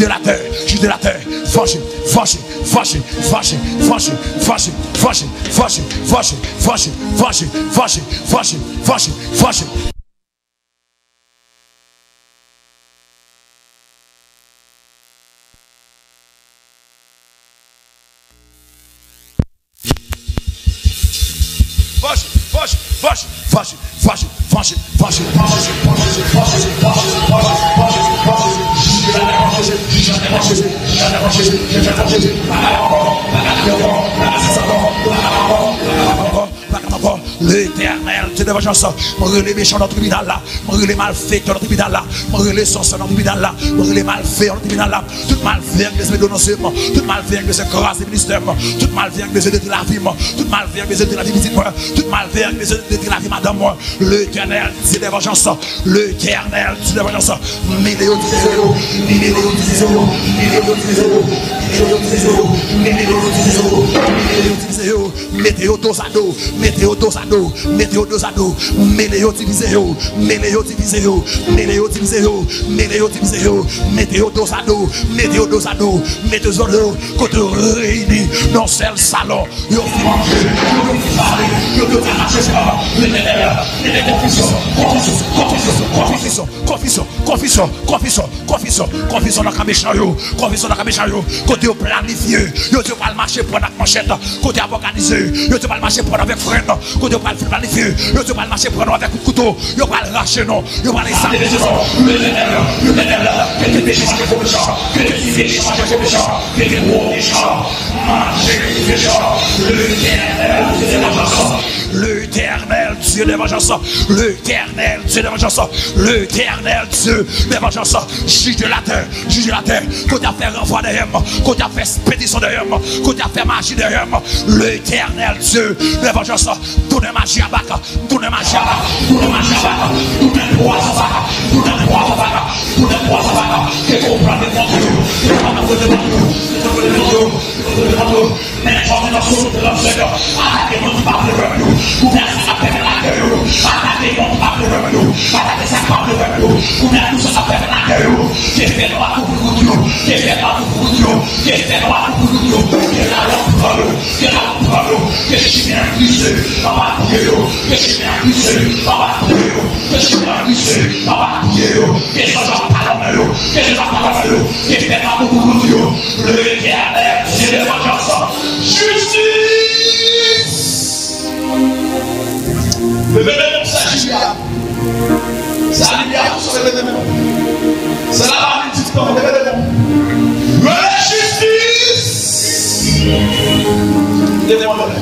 Juge de la terre. Fâché. L'éternel, c'est de vengeance. Moi, les méchants dans le tribunal là. Moi, les malfaits dans le tribunal là. Moi, les sorciers dans le tribunal là. Moi, les malfaits dans le tribunal là. Tout malfait avec les dénoncements. Tout malfait avec les écrases des ministères. Tout malfait avec les de la vie. Tout malfait avec les de la vie visite. Tout malfait avec les de la vie madame. L'éternel, c'est de vengeance. L'éternel, c'est de vengeance. Météo dos à dos. Côté réunis dans ce salon. Confusion dans la méchant. Côté planifié. Yo te pas marcher pour la manchette. Côté organisé. Yo te pas marcher pour avec frère. Côté pas planifié. Yo te pas marcher pour avec couteau. Yo pas racher non. Yo pas les ça. Le l'éternel Dieu de vengeance, l'éternel Dieu de vengeance, l'éternel Dieu de vengeance, juge de la terre, qu'on a fait renvoi de homme, qu'on a fait expédition de homme, qu'on a fait magie de homme, l'éternel Dieu de vengeance, tout est magie à bac, tout est magie à bac, tout est magie à bac, tout est droit à bac, tout est droit à bac, tout est droit à bac, que comprendre les mondes, que comprendre les mondes, mais les gens de la source de l'enseignement, attaquez notre part de nous, vous mettez à faire la gueule, attaquez notre part de nous, attaquez sa part de nous, vous mettez tout ça à faire la gueule, qui fait droit pour nous, qui fait droit pour nous, qui fait droit pour nous, qui est là pour nous, qui est là pour nous, qui est chimé à glisser, on va couper, qui est chimé à glisser, on va couper, qui est chimé à glisser, on va couper, qui est changeant par l'homme, qui est changeant par l'homme, qui fait droit pour nous, le éternel, c'est le vengeance, justice. Le bénévole, ça lumière. Ça lumière pour sauver le bénévole. C'est la parole du temps, le bénévole. La justice. Demande-le.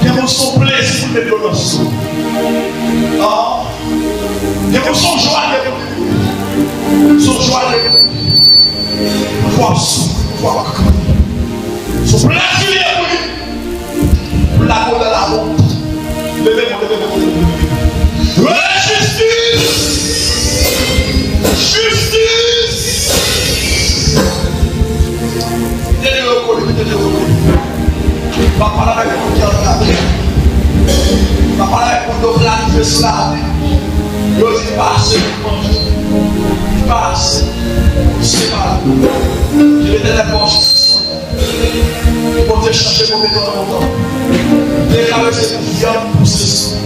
Demande son plaisir de violence. Demande son joie de son joie de force. Son plaisir pour la peau de la honte. La justice. Justice. Papa la réponse qui a regardé. Papa la réponse de planifier cela. Il dit passe. Passe. C'est pas. Il était la force. Pour te chercher pour mettre dans mon temps. Déclarer cette viande pour ce soir.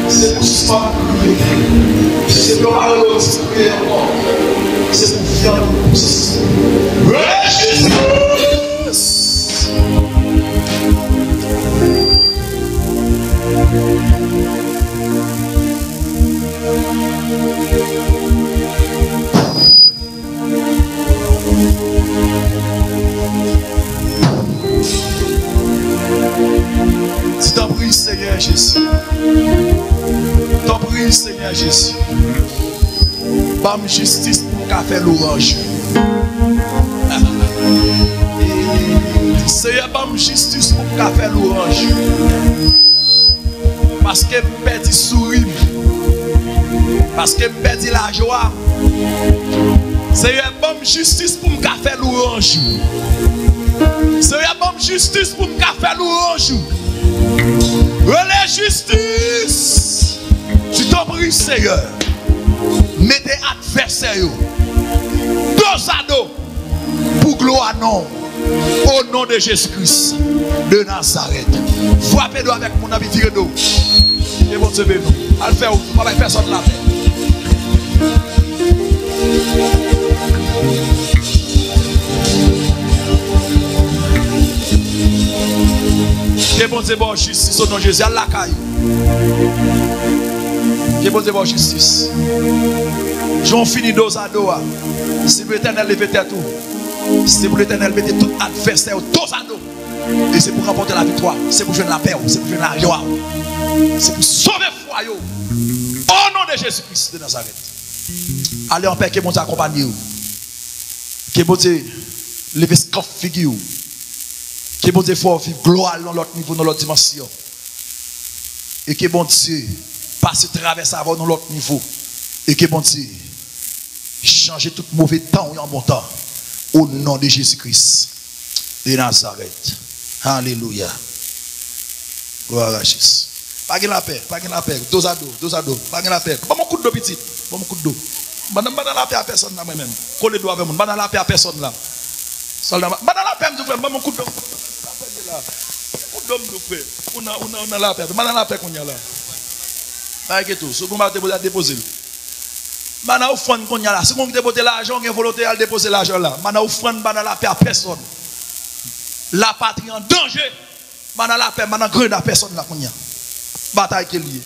C'est pour ce soir que c'est pour malheureux, c'est pour prier encore. C'est pour viande pour ce soir. Justice! T'en prie, Seigneur Jésus. T'en prie, Seigneur Jésus. Bam justice pour qu'a fait l'orange. Seigneur, bam justice pour qu'a fait l'orange. Parce que me perdu sourire. Parce que me perdu la joie. Seigneur, bam justice pour qu'a fait l'orange. Seigneur, bam justice pour qu'a fait l'orange. Relais justice. Tu t'en prie, Seigneur. Mettez adversaires dos à dos pour gloire non. Au nom de Jésus-Christ de Nazareth. Frappez-nous avec mon ami tiré d'eau. Et bon Dieu, nous. Allez faire où? Pas avec personne là. Que bon Dieu, bon justice au nom de Jésus. Allah caille. Que bon Dieu, bon justice. J'en finis dos à dos. Si l'Éternel lève tête tout. C'est pour l'Éternel mettre tout adversaire dos à dos. Et c'est pour remporter la victoire. C'est pour jouer la paix. C'est pour jouer la joie. C'est pour sauver le foyer. Au nom de Jésus-Christ de Nazareth. Allez en paix, que bon Dieu accompagne. Que bon Dieu lève ce figure. Que bon Dieu faut vivre gloire dans l'autre niveau, dans l'autre dimension. Et que bon Dieu passe traverser avant dans l'autre niveau. Et que bon Dieu change tout mauvais temps en bon temps. Au nom de Jésus-Christ de Nazareth. Alléluia. Gloire à Jésus. Pas de la paix, pas de la paix. Dos à dos, dos à dos. Pas de la paix. Pas mon coup de dos petit. Pas mon coup de dos. Pas dans la paix à personne là moi-même. Collez doigt avec moi. Pas dans la paix à personne là. Soldat. Pas dans la paix, je pas mon coup de dos. Coup de dos, frère. On a la paix. Pas dans la paix qu'on y a là. Pas que tout. Ce qu'on va déposer. Mana offrande qu'on y a là. Si on dépose l'argent, on a volonté à déposer l'argent là. Mana offrande, mana la paix à personne. La patrie en danger. Mana la paix, mana grande à personne là qu'on y a. Bataille qui est liée.